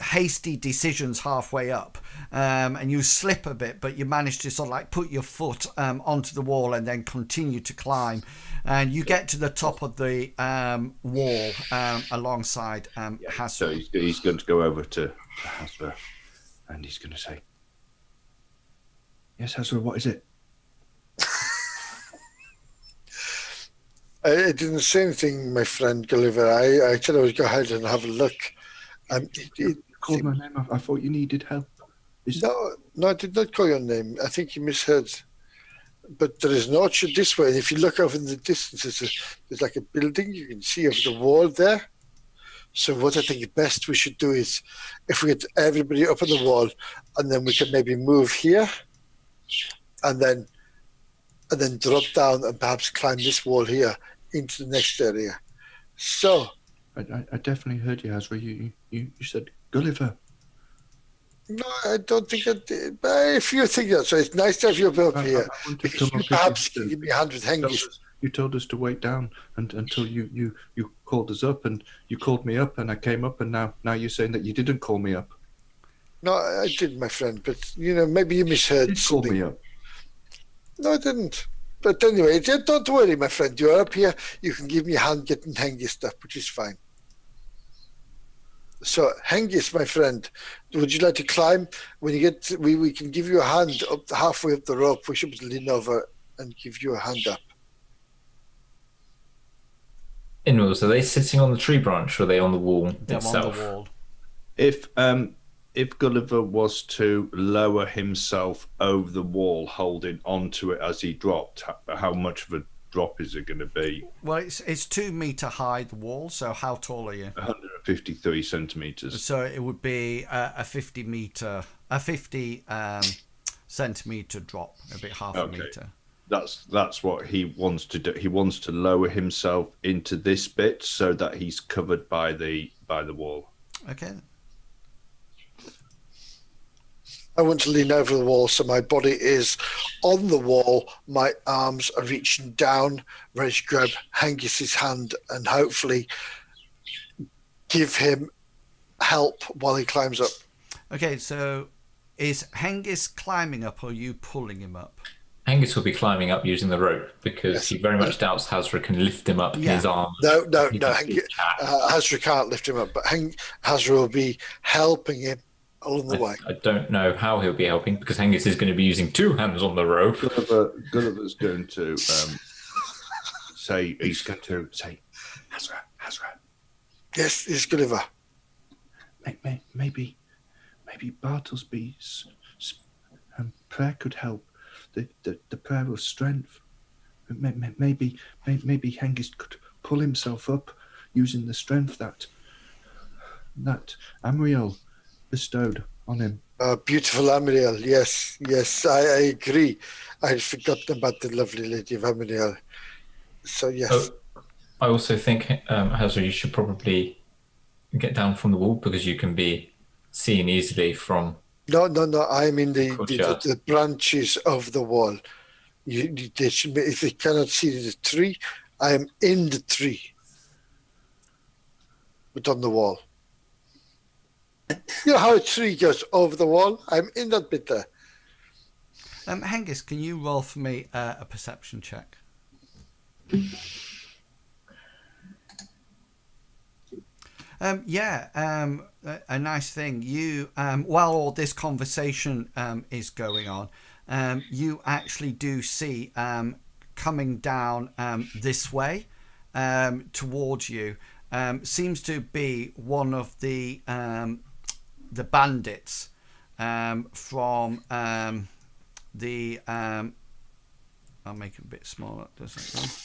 hasty decisions halfway up, and you slip a bit, but you manage to sort of like put your foot onto the wall and then continue to climb, and you get to the top of the wall alongside Hazra.
So he's going to go over to Hazra and he's going to say, "Yes, Hazra, what is it?"
I didn't say anything, my friend Gulliver. I said I would go ahead and have a look.
You called my name. I thought you needed help.
No, I did not call your name. I think you misheard. But there is an orchard this way, and if you look over in the distance, there's like a building you can see over the wall there. So what I think best we should do is, if we get everybody up on the wall, and then we can maybe move here, and then drop down and perhaps climb this wall here into the next area. So
I definitely heard you, Hazra. You said Gulliver.
No, I don't think I did. But if you think that, so it's nice to have you up here. Because you perhaps can give me a hand with Hengist.
You told us to wait down until you called us up, and you called me up, and I came up, and now you're saying that you didn't call me up.
No, I did, my friend. But maybe you misheard.
You did call me up.
No, I didn't. But anyway, don't worry, my friend. You're up here. You can give me a hand getting Hengist up, which is fine. So, Hengist, my friend, would you like to climb? When you get, we can give you a hand up halfway up the rope. We should lean over and give you a hand up.
Inwils, are they sitting on the tree branch or are they on the wall itself?
On the wall.
If Gulliver was to lower himself over the wall, holding onto it as he dropped, how much of a drop is it going to be?
Well, it's 2 meter high, the wall. So how tall are you?
153 centimeters.
So it would be a 50 centimeter drop, a bit half a meter.
That's what he wants to do. He wants to lower himself into this bit so that he's covered by the wall.
Okay.
I want to lean over the wall so my body is on the wall. My arms are reaching down, ready to grab Hengist's hand and hopefully give him help while he climbs up.
Okay, so is Hengist climbing up or are you pulling him up?
Hengist will be climbing up using the rope because he very much doubts Hazra can lift him up in his arms.
No. Hazra can't lift him up, but Hazra will be helping him along the way.
I don't know how he'll be helping because Hengist is going to be using 2 hands on the rope.
Gulliver's going to say he's going to say, Hazra.
Yes, it's Gulliver.
Maybe Bartlesby's prayer could help. The prayer of strength. Maybe Hengist could pull himself up using the strength that Amriel bestowed on him.
Beautiful Amriel, yes, I agree. I'd forgotten about the lovely Lady of Amriel. So, yes.
Oh, I also think, Hazra, you should probably get down from the wall because you can be seen easily from...
No, I'm in the branches of the wall. If they cannot see the tree, I am in the tree, but on the wall. You know how a tree goes over the wall? I'm in that bit there.
Hengist, can you roll for me a perception check? A nice thing. You, while all this conversation is going on, you actually do see coming down this way towards you seems to be one of the bandits from the I'll make it a bit smaller, doesn't it?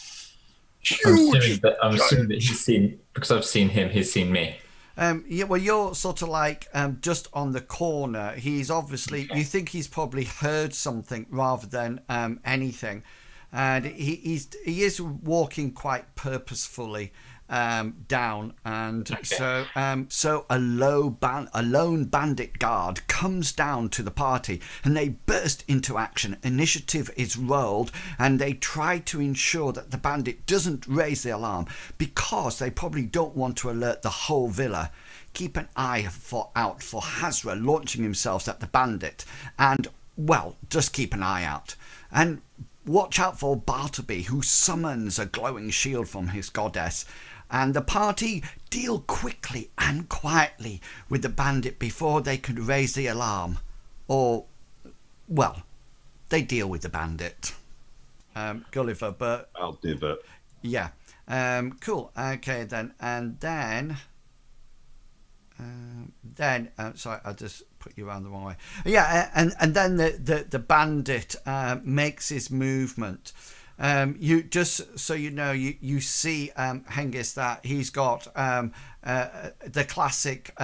I'm assuming that he's seen, because I've seen him, he's seen me.
Well, you're sort of like just on the corner. He's obviously, you think he's probably heard something rather than anything, and he is walking quite purposefully down, and so a lone bandit guard comes down to the party, and they burst into action. Initiative is rolled, and they try to ensure that the bandit doesn't raise the alarm because they probably don't want to alert the whole villa. Keep an eye out for Hazra launching himself at the bandit, and well, just keep an eye out. And watch out for Bartleby, who summons a glowing shield from his goddess. And the party deal quickly and quietly with the bandit before they could raise the alarm. Or, well, they deal with the bandit. Gulliver, but...
I'll do that.
Yeah. Cool. Okay, then. And then... sorry, I just put you around the wrong way. Yeah, and then the bandit makes his movement. You just so you know, you see Hengist that he's got the classic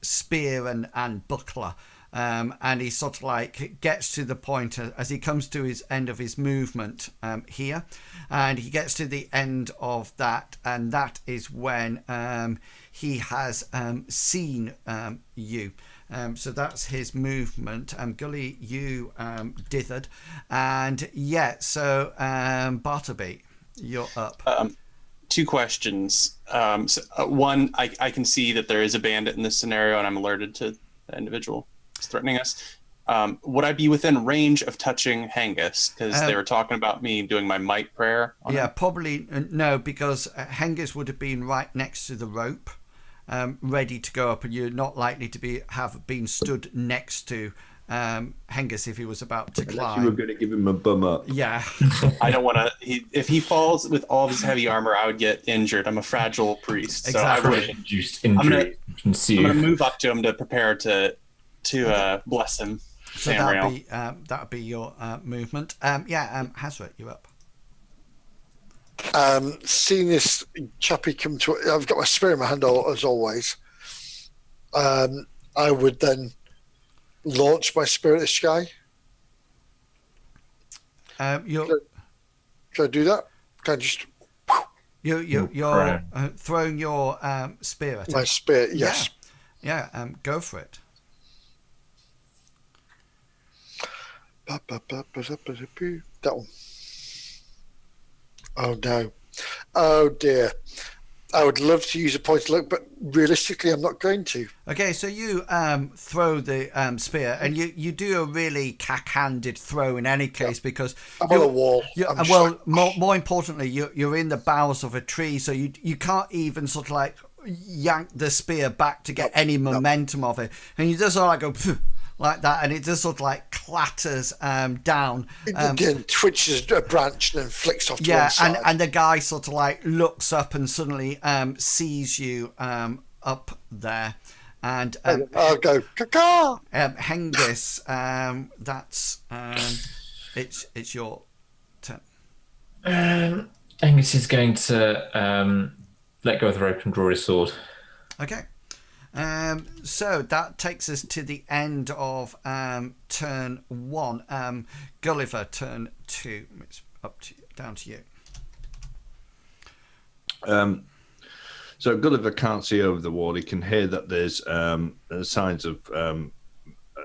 spear and buckler, and he sort of like gets to the point as he comes to his end of his movement here, and he gets to the end of that, and that is when he has seen you. So that's his movement. Gully, you dithered. And yeah, so Bartleby, you're up.
Two questions. One, I can see that there is a bandit in this scenario, and I'm alerted to the individual who's threatening us. Would I be within range of touching Hengist? Because they were talking about me doing my might prayer on him.
Probably no, because Hengist would have been right next to the rope. Ready to go up, and you're not likely to have been stood next to Hengist if he was about to climb.
You were going to give him a bum up.
Yeah.
I don't want to. If he falls with all of his heavy armor, I would get injured. I'm a fragile priest, so
Exactly.
I would.
Induced injury.
I'm going to move up to him to prepare to bless him.
So that'd be your movement. Hazrat, you're up.
Seeing this chappie come to, I've got my spear in my hand as always. I would then launch my spear at the sky.
Can
I do that? Can I just?
You're throwing your spear at
My
it.
spear, yes.
Yeah. Go for it.
That one. Oh no. Oh dear. I would love to use a point of luck, but realistically I'm not going to.
Okay, so you throw the spear, and you do a really cack-handed throw in any case, because
I'm on a wall.
More importantly, you're in the boughs of a tree, so you can't even sort of like yank the spear back to get any momentum of it, and you just sort of like go like that, and it just sort of like clatters down.
It then twitches a branch and then flicks off to one side.
and the guy sort of like looks up and suddenly sees you up there, and
I'll go caca.
Hengist, that's it's your turn.
Angus is going to let go of the rope and draw his sword.
Okay. So that takes us to the end of turn 1. Gulliver, turn 2. It's down to you.
So Gulliver can't see over the wall. He can hear that there's signs of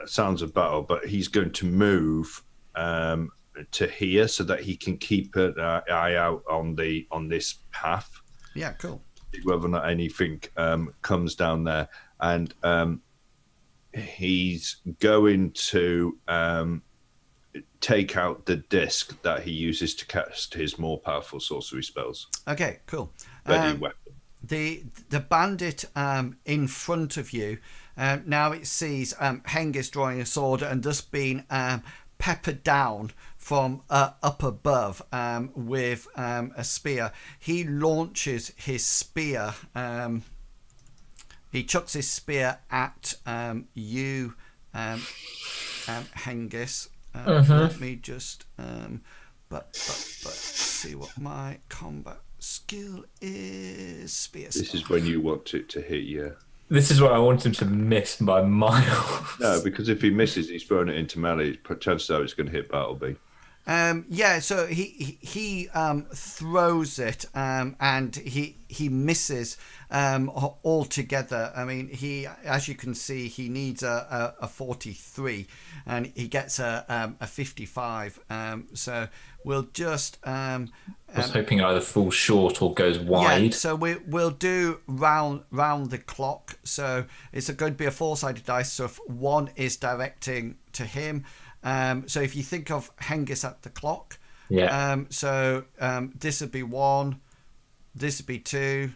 sounds of battle, but he's going to move to here so that he can keep an eye out on this path.
Yeah, cool.
Whether or not anything comes down there, and he's going to take out the disc that he uses to cast his more powerful sorcery spells.
Okay, cool.
Ready weapon.
The bandit in front of you, now it sees Hengist drawing a sword and thus being peppered down from up above with a spear. He launches his spear. He chucks his spear at you, Hengist. Let me just but see what my combat skill is. Spear.
This is when you want it to hit you.
This is where I want him to miss by miles.
No, because if he misses, he's throwing it into melee. Chances are it's going to hit Bartleby.
Yeah, so he throws it and he misses altogether. I mean, he, as you can see, he needs a 43 and he gets a 55. So we'll just.
I was hoping it either falls short or goes wide.
Yeah, so we'll do round the clock. So it's going to be a 4-sided dice. So if 1 is directing to him. So if you think of Hengist at the clock, so this would be 1, this would be 2,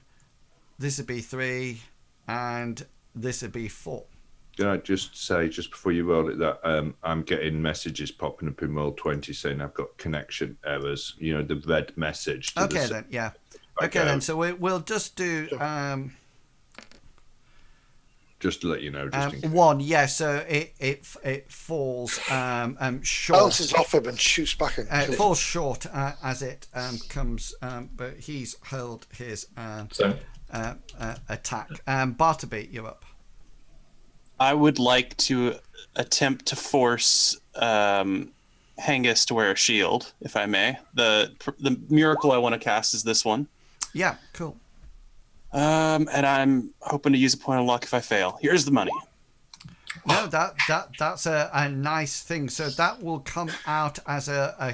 this would be 3, and this would be 4.
Can I just say, just before you roll it, that I'm getting messages popping up in Roll20 saying I've got connection errors. You know, the red message.
Okay, then, yeah. Okay, then, so we'll just do...
just to let you know, just in case.
1, yeah. So it falls short.
Bounces off him and shoots back.
It falls short as it comes, but he's hurled his attack. Bartleby, you're up.
I would like to attempt to force Hengist to wear a shield, if I may. The miracle I want to cast is this one.
Yeah, cool.
And I'm hoping to use a point of luck if I fail. Here's the money.
No, that's a nice thing. So that will come out as a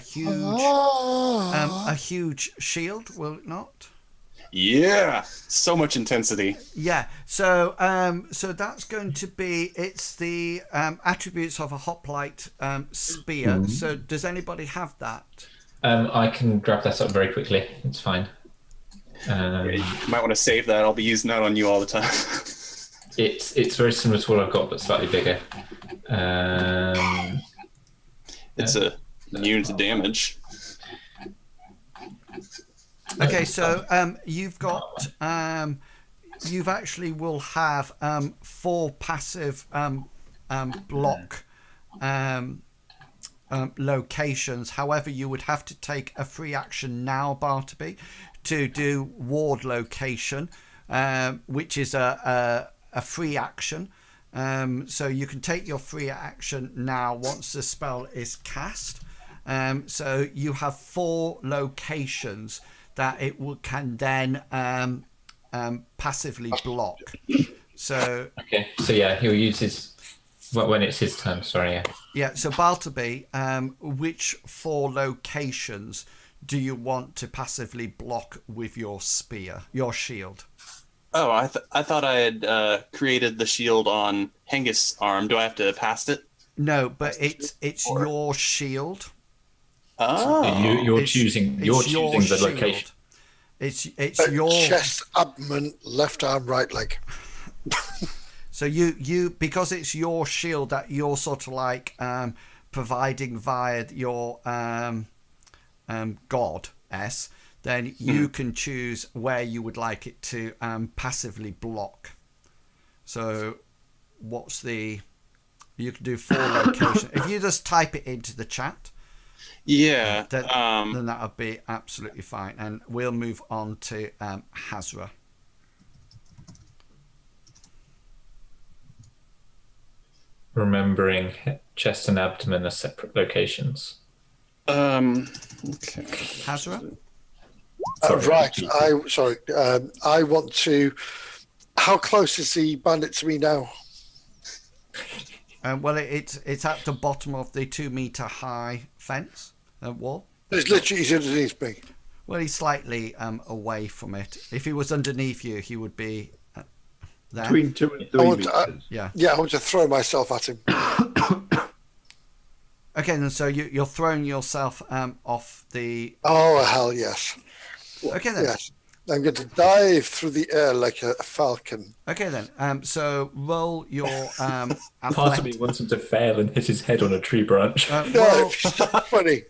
huge shield, will it not?
Yeah, so much intensity.
Yeah. So so that's going to be, it's the attributes of a hoplite spear. Mm-hmm. So does anybody have that?
I can grab that up very quickly. It's fine.
Yeah, you might want to save that. I'll be using that on you all the time.
It's very similar to what I've got, but slightly bigger.
It's immune to damage.
Okay, so you've got you've actually will have 4 passive block locations. However, you would have to take a free action now, Bartleby, to do ward location, which is a free action. So you can take your free action now once the spell is cast. So you have 4 locations that it can then passively block. So
okay, so yeah, he'll use his when it's his turn. Sorry, yeah.
Yeah. So Bartleby, which 4 locations do you want to passively block with your spear, your shield?
Oh, I thought I had created the shield on Hengist's arm. Do I have to pass it?
No, but it's your shield.
Oh,
you're choosing the location.
It's your
chest, abdomen, left arm, right leg.
So you because it's your shield that you're sort of like providing via your goddess, then you can choose where you would like it to passively block. So what's the... You can do 4 locations. If you just type it into the chat,
Yeah.
then that would be absolutely fine. And we'll move on to Hazra.
Remembering chest and abdomen are separate locations.
Okay.
Hazra?
Right. I want to... How close is the bandit to me now?
Well, it's at the bottom of the 2-meter high fence wall.
He's underneath me.
Well, he's slightly away from it. If he was underneath you, he would be there.
Between 2 and 3 meters.
Yeah.
Yeah, I want to throw myself at him.
Okay, then so you're throwing yourself off the...
Oh, hell yes.
Okay, then.
Yes. I'm going to dive through the air like a falcon.
Okay, then. So roll your
Part of me wants him to fail and hit his head on a tree branch.
No, it's not funny.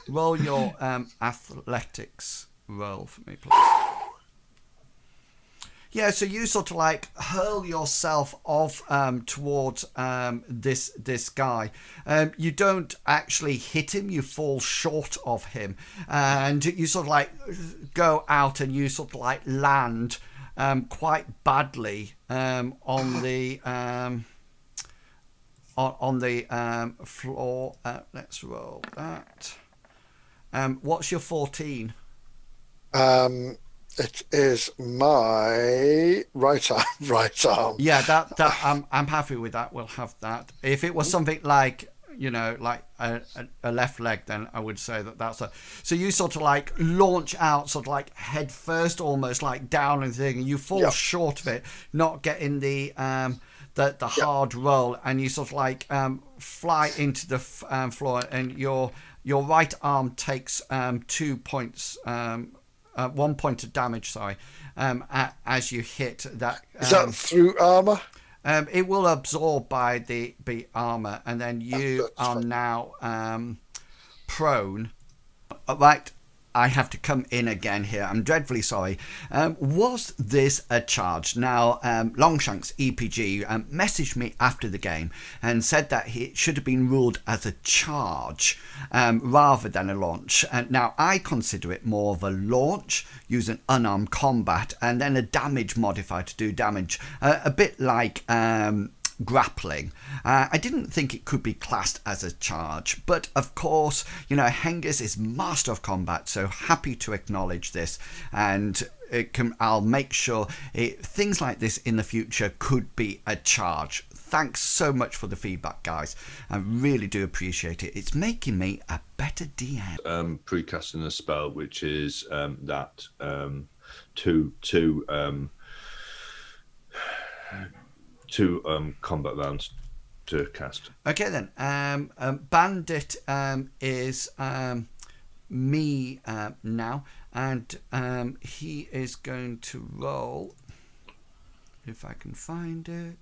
roll your athletics roll for me, please. Yeah, so you sort of like hurl yourself off towards this guy. You don't actually hit him, you fall short of him. And you sort of like go out and you sort of like land quite badly on the floor. Let's roll that. What's your 14?
It is my right arm. Right arm.
Yeah, that I'm happy with that. We'll have that. If it was something like, you know, like a left leg, then I would say that's a... So you sort of like launch out, sort of like head first, almost like down and thing, and you fall short of it, not getting the hard roll, and you sort of like fly into the floor, and your right arm takes 2 points. 1 point of damage, as you hit that.
Is that through armor?
It will absorb by the armor, and then you are now prone. Right, I have to come in again here. I'm dreadfully sorry. Was this a charge? Now, Longshanks EPG messaged me after the game and said that it should have been ruled as a charge rather than a launch. Now, I consider it more of a launch using unarmed combat and then a damage modifier to do damage. A bit like... grappling. I didn't think it could be classed as a charge, but of course, you know, Hengist is master of combat, so happy to acknowledge this, and I'll make sure things like this in the future could be a charge. Thanks so much for the feedback, guys. I really do appreciate it. It's making me a better DM.
Precasting a spell, which is two combat rounds to cast.
Okay then. Bandit is me now, and he is going to roll. If I can find it.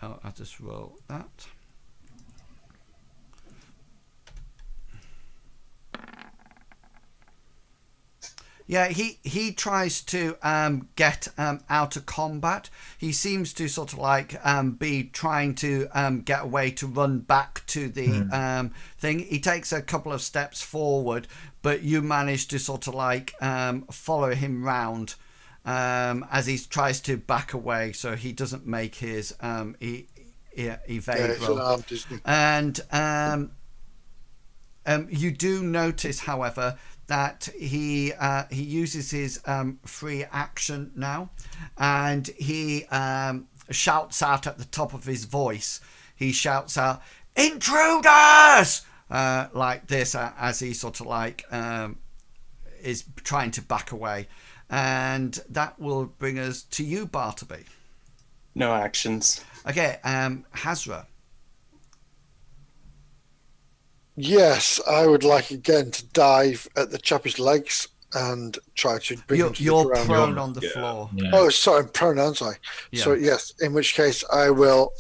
I'll just roll that. Yeah, he tries to get out of combat. He seems to sort of like be trying to get away to run back to the thing. He takes a couple of steps forward, but you manage to sort of like follow him round as he tries to back away, so he doesn't make his evade roll. And you do notice, however, that he uses his free action now, and he shouts out at the top of his voice. He shouts out, "Intruders!" Like this, as he sort of like is trying to back away. And that will bring us to you, Bartleby.
No actions.
Okay, Hazra.
Yes, I would like again to dive at the chap's legs and try to bring him to
You're
the ground.
prone on the
Yeah.
floor.
Yeah.
Oh, sorry, I'm prone, aren't I?
Yeah.
So yes, in which case I will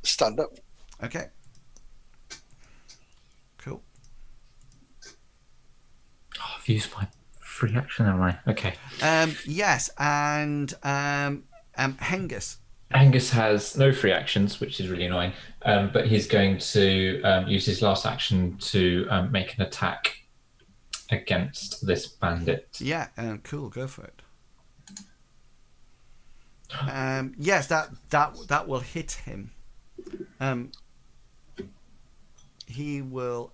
stand up.
Okay. Cool.
Oh, I've used my free action, haven't I? Okay.
Yes, and Hengist.
Angus has no free actions, which is really annoying. But he's going to use his last action to make an attack against this bandit.
Yeah, cool. Go for it. Yes, that will hit him. He will.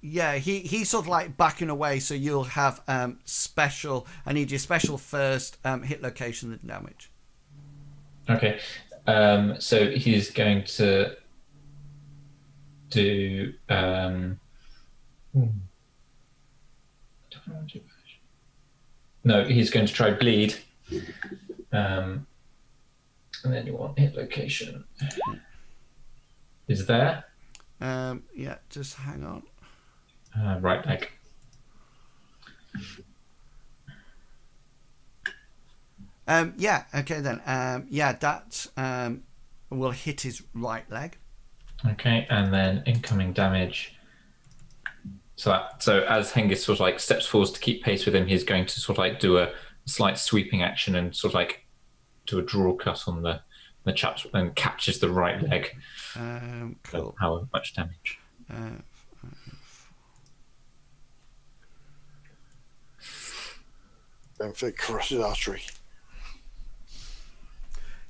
Yeah, he's sort of like backing away, so you'll have special. I need your special first hit location and damage.
Okay. So he's going to do. No, he's going to try bleed. And then you want hit location. Is there?
Yeah, just hang on.
Right leg.
Yeah, okay then. Yeah, that will hit his right leg.
Okay, and then incoming damage. So as Hengist sort of like steps forwards to keep pace with him, he's going to sort of like do a slight sweeping action and sort of like do a draw cut on the chap's and captures the right leg.
Cool.
How much damage?
Going for the carotid artery.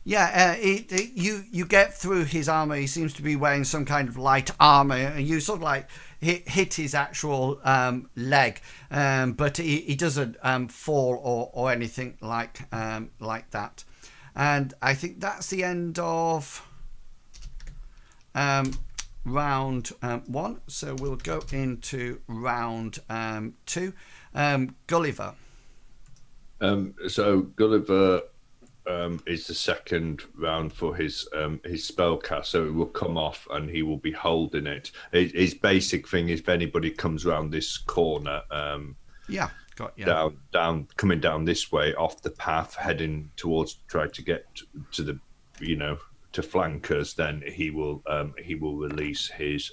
Yeah, you get through his armor. He seems to be wearing some kind of light armor, and you sort of like hit his actual leg, but he doesn't fall or anything like that. And I think that's the end of round 1. So we'll go into round 2. Gulliver.
So Gulliver is the second round for his spell cast, so it will come off and he will be holding it. His basic thing is if anybody comes around this corner,
Yeah, got you.
coming down this way off the path, heading towards try to get to the to flankers, then he will release his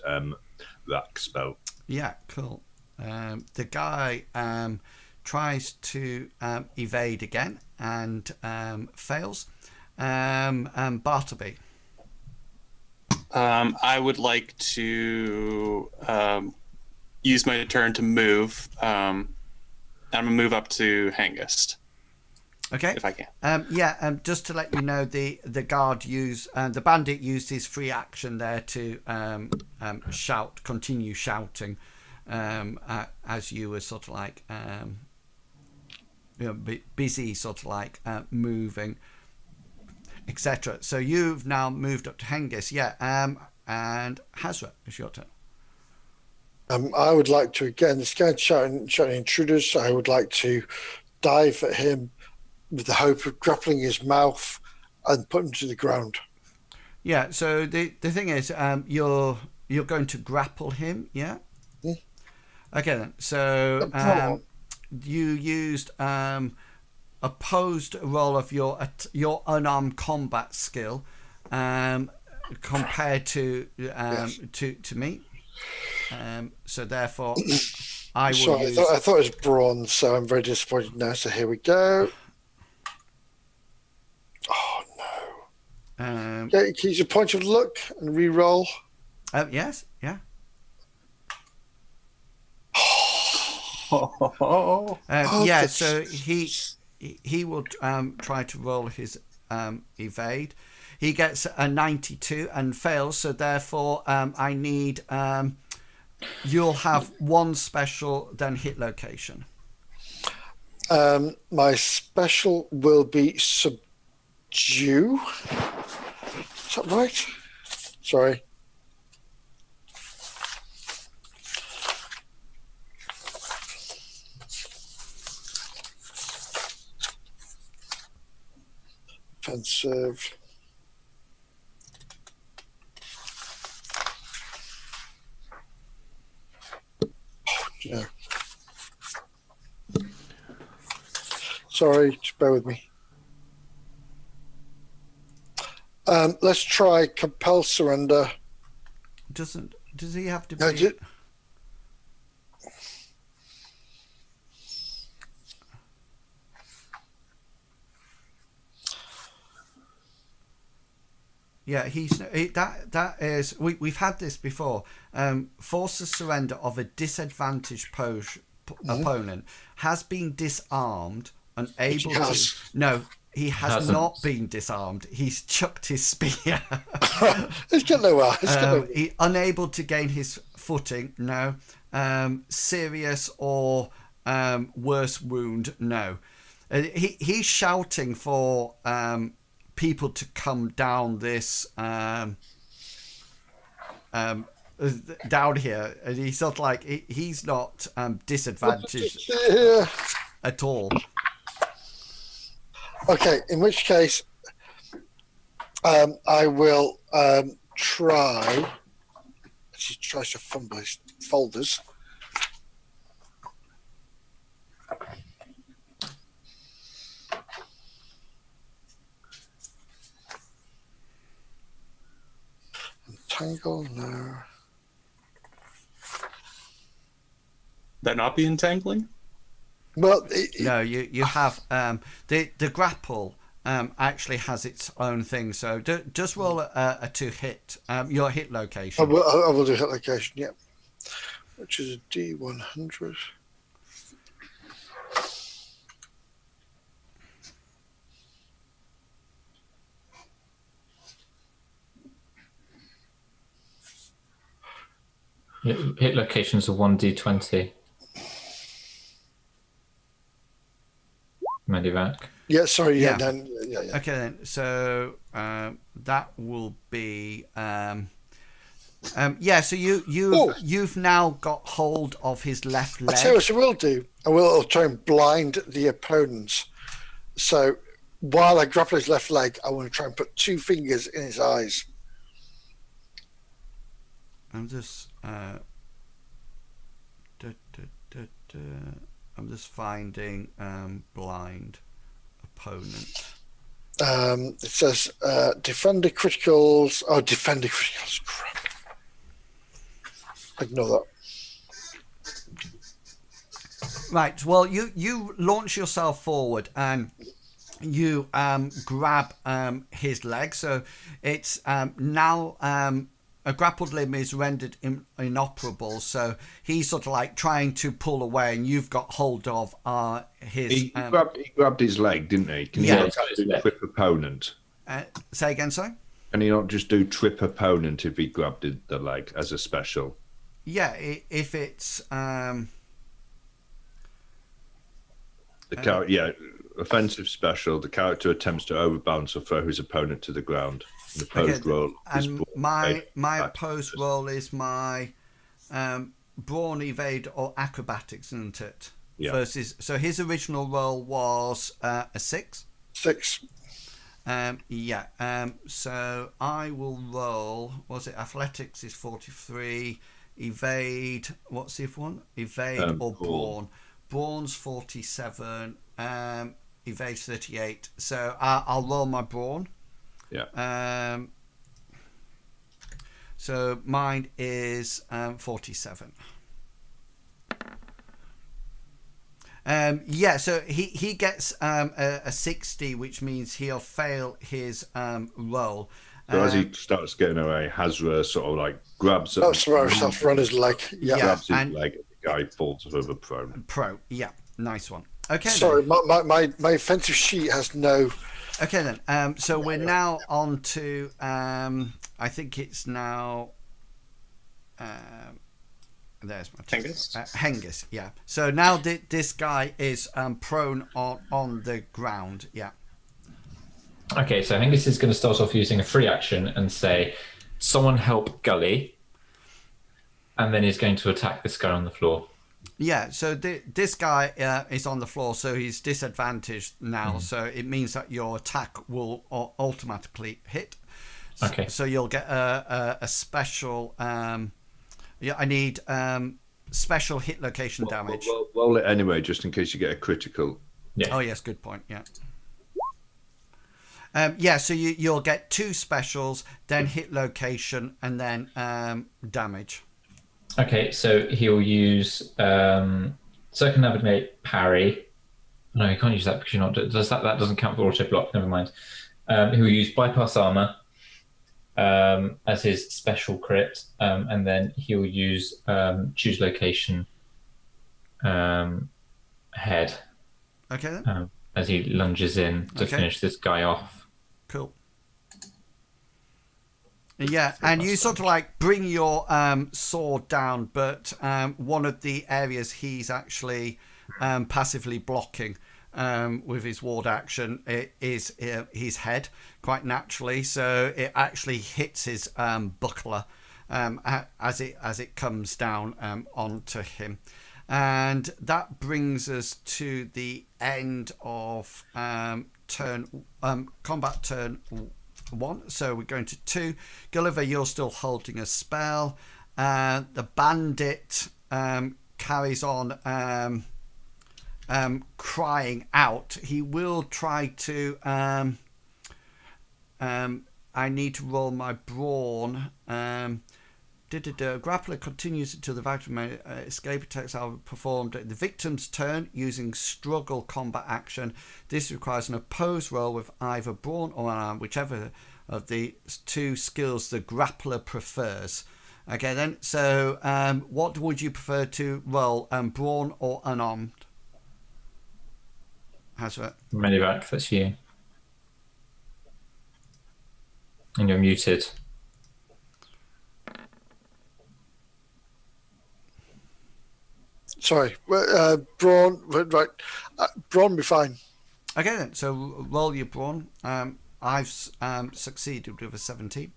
rack spell.
Yeah, cool. The guy tries to evade again and fails. Bartleby.
I would like to use my turn to move. I'm gonna move up to Hengist.
Okay.
If I can.
Just to let you know, the guard the bandit used his free action there to continue shouting, as you were sort of like busy, sort of like moving, etc. So you've now moved up to Hengist, and Hazra, it's your turn.
I would like to, again, this guy shouting intruders, I would like to dive at him with the hope of grappling his mouth and put him to the ground.
Yeah, so the thing is, you're going to grapple him, yeah?
Hmm.
Okay then, so you used opposed roll of your unarmed combat skill compared to me. So therefore, I will
Sorry,
use...
I thought it was bronze, so I'm very disappointed now. So here we go. Oh no! Yeah, can you use a point of luck and re-roll?
Yes, yeah. Yeah, so he will try to roll his evade. He gets a 92 and fails, so therefore I need... you'll have one special, then hit location.
My special will be subdue. Is that right? Sorry. Offensive. Oh, no. Sorry, just bear with me. Let's try compel surrender.
Does he have to
No,
be? Yeah, that is. We've had this before. Force the surrender of a disadvantaged opponent has been disarmed, unable to. No, he has not been disarmed. He's chucked his spear.
It's got nowhere.
He unable to gain his footing. No. Serious or worse wound. No. He's shouting for people to come down this down here, and he's sort of like he's not disadvantaged at all.
Okay, in which case I will try. He tries to fumble his folders. Entangle, no.
That not be entangling?
Well,
no, you have the grapple actually has its own thing. So just roll a 2 hit your hit location.
I will do hit location, yeah. Which is a D100.
Hit locations are 1d20. Medivac.
Yeah, sorry, yeah.
Okay then, so that will be so you've now got hold of his left leg.
I'll tell you what I will do. I'll try and blind the opponents. So while I grapple his left leg, I want to try and put 2 fingers in his eyes.
I'm just finding blind opponent.
It says defender criticals. Oh, defender criticals. Crap. Ignore that.
Right. Well, you launch yourself forward and you grab his leg. So it's now a grappled limb is rendered inoperable. So he's sort of like trying to pull away, and you've got hold of his.
He grabbed his leg, didn't he? Can he not do trip opponent?
Say again, sorry?
Can he not just do trip opponent if he grabbed the leg as a special?
Yeah, if it's
offensive special. The character attempts to overbalance or throw his opponent to the ground. The opposed roll is
my opposed roll is my brawn, evade, or acrobatics, isn't it?
Yeah.
Versus, so his original roll was a 6.
6.
So I will roll. Was it athletics is 43? Evade. What's the other one? Evade or brawn? Brawn's 47. Evade 38. So I'll roll my brawn.
Yeah.
So mine is 47. So he gets a 60, which means he'll fail his roll.
So as he starts getting away, Hazra sort of like grabs it.
That's right, stuff around his leg. Yeah.
Grabs his leg, and the guy falls over prone.
Yeah, nice one. Okay.
Sorry, my offensive sheet has no.
Okay then. So we're now on to I think it's now. There's my
Hengist.
Hengist, yeah. So now this guy is prone on the ground, yeah.
Okay, so Hengist is going to start off using a free action and say, "Someone help Gully," and then he's going to attack this guy on the floor.
Yeah, so this guy is on the floor, so he's disadvantaged now. So it means that your attack will automatically hit.
Okay.
So you'll get a special. I need special hit location damage.
Roll it anyway, just in case you get a critical.
Yeah.
Oh yes, good point. Yeah. Yeah, so you'll get 2 specials, then hit location, and then damage.
Okay, so he'll use circumnavigate parry. No, you can't use that because you're not. Does that doesn't count for auto block? Never mind. He'll use bypass armor as his special crit, and then he'll use choose location head.
Okay then.
As he lunges in to finish this guy off.
Cool. Yeah, and you sort of like bring your sword down, but one of the areas he's actually passively blocking with his ward action is his head, quite naturally. So it actually hits his buckler as it comes down onto him. And that brings us to the end of combat turn 1. So we're going to 2. Gulliver, you're still holding a spell. The bandit carries on crying out. He will try to I need to roll my brawn. Grappler continues until the victim escape attacks are performed at the victim's turn using struggle combat action. This requires an opposed roll with either brawn or unarmed, whichever of the 2 skills the grappler prefers. Okay then, so what would you prefer to roll, brawn or unarmed? Hazrat?
Medivac, that's you. And you're muted.
Sorry, brawn. Right, brawn be fine.
Okay then, so roll your brawn. I've succeeded with a 17.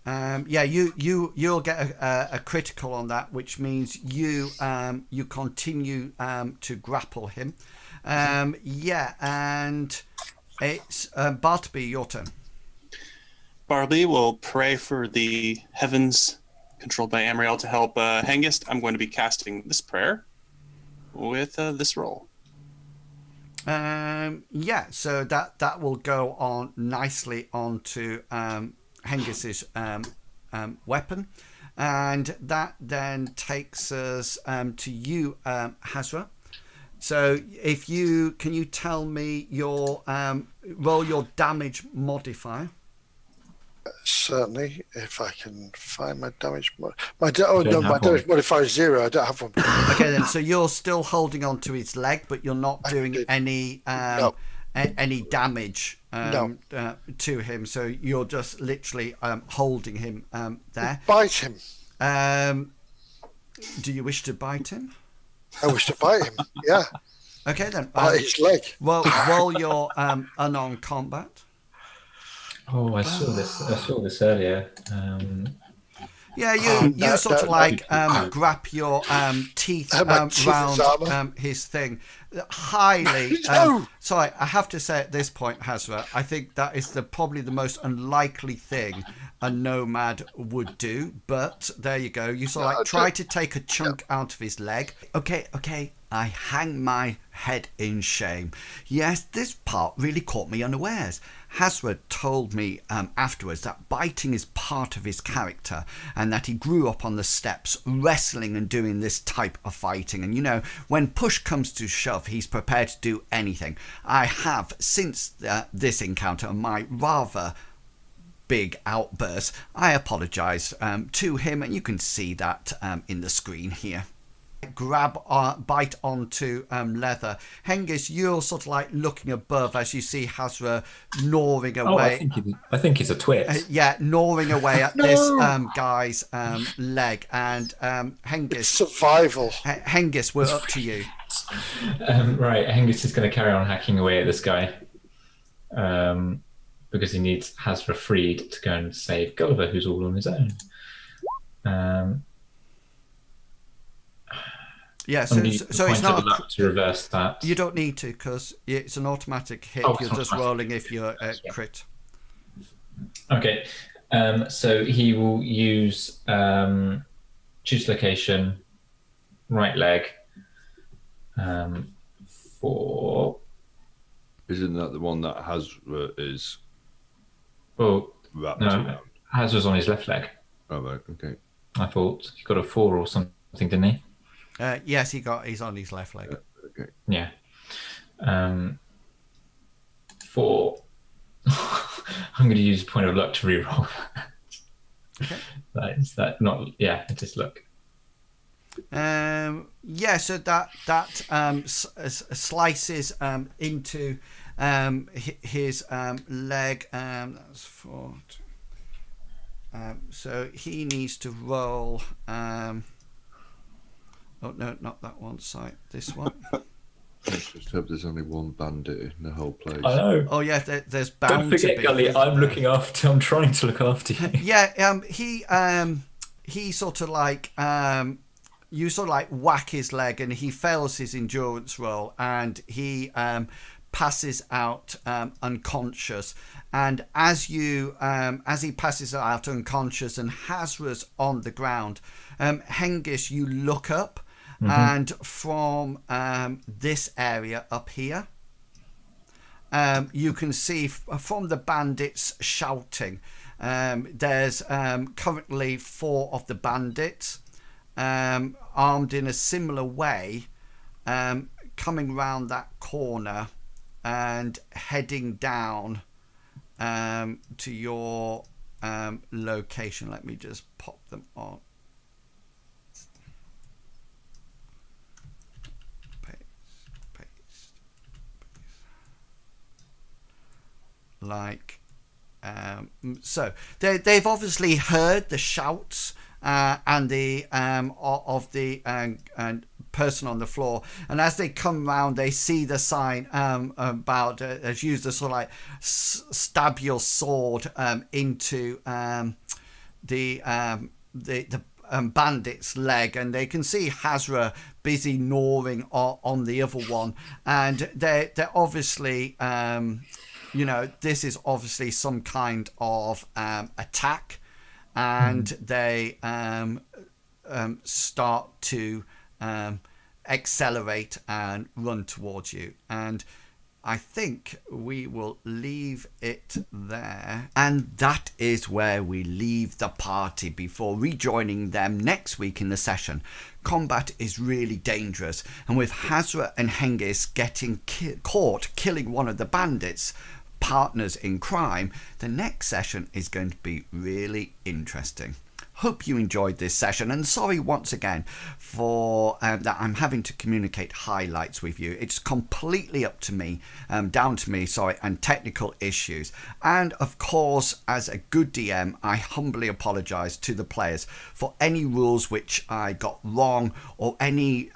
Yeah, you'll get a critical on that, which means you continue to grapple him. Yeah, and it's Bartleby, your turn.
Bartleby will pray for the heavens controlled by Amriel to help Hengist. I'm going to be casting this prayer with this roll.
Yeah, so that will go on nicely onto Hengist's weapon, and that then takes us to you, Hazra. So if you tell me your roll your damage modifier.
Certainly, if I can find my damage. My damage modifier is 0. I don't have one.
Okay, then. So you're still holding on to his leg, but you're not doing any damage to him. So you're just literally holding him there.
Bite him.
Do you wish to bite him?
I wish to bite him. Yeah.
Okay then.
Bite his leg.
Well, roll your unarmed combat.
Oh, I saw this earlier.
Yeah, you sort of like grab your teeth around his thing. Highly.
No!
Sorry, I have to say at this point, Hazra, I think that is probably the most unlikely thing a nomad would do. But there you go. You sort of like try to take a chunk out of his leg. Okay. I hang my head in shame. Yes, this part really caught me unawares. Hazra told me afterwards that biting is part of his character and that he grew up on the steppes wrestling and doing this type of fighting. And, you know, when push comes to shove, he's prepared to do anything. I have, since this encounter, my rather big outburst, I apologise to him, and you can see that in the screen here. Bite onto leather. Hengist, you're sort of like looking above as you see Hazra gnawing away.
I think he's a twit.
Gnawing away at this guy's leg. And Hengist,
it's survival.
Hengist, we're up to you.
Right, Hengist is going to carry on hacking away at this guy because he needs Hazra freed to go and save Gulliver, who's all on his own.
Yeah, so it's not
to reverse that.
You don't need to because it's an automatic hit. You're just rolling if you're at crit.
Okay, so he will use choose location, right leg, For
Isn't that the one that Hazra is
well,
wrapped
no,
around?
Hazard's on his left leg.
Oh, right, okay.
I thought he got a 4 or something, didn't he?
Yes, he's on his left leg.
Okay.
Yeah. For I'm going to use point of luck to reroll.
Okay.
Is that not? Yeah, just luck.
Yeah, so that slices into his leg. That's 4. So he needs to roll. Oh no, not that one. Sorry, this one.
Let's just hope there's only one bandit in the whole place.
I know.
Oh yeah, there's
Don't
bound
forget,
to be.
Gully. I'm trying to look after you.
Yeah. He sort of like you sort of like whack his leg, and he fails his endurance roll, and he passes out unconscious. And as he passes out unconscious and Hazra's on the ground, Hengist, you look up, and from this area up here, you can see from the bandits shouting. There's currently 4 of the bandits armed in a similar way, coming round that corner and heading down to your location. Let me just pop them on. Paste. Like so they've obviously heard the shouts and the of the person on the floor, and as they come round they see the sign about as use the sort of like stab your sword into the bandit's leg, and they can see Hazra busy gnawing on the other one, and they're obviously this is obviously some kind of attack, and they start to accelerate and run towards you. And I think we will leave it there. And that is where we leave the party before rejoining them next week in the session. Combat is really dangerous, and with Hazra and Hengist getting caught killing one of the bandits' partners in crime, the next session is going to be really interesting. Hope you enjoyed this session, and sorry once again for that I'm having to communicate highlights with you. It's completely up to me, down to me, and technical issues. And of course, as a good DM, I humbly apologise to the players for any rules which I got wrong, or any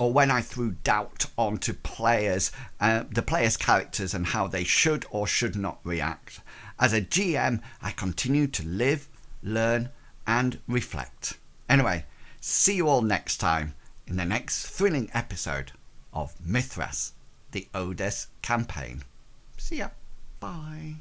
or when I threw doubt onto players, the players' characters and how they should or should not react. As a GM, I continue to live, learn, and reflect. Anyway, see you all next time in the next thrilling episode of Mythras, the Odes campaign. See ya. Bye.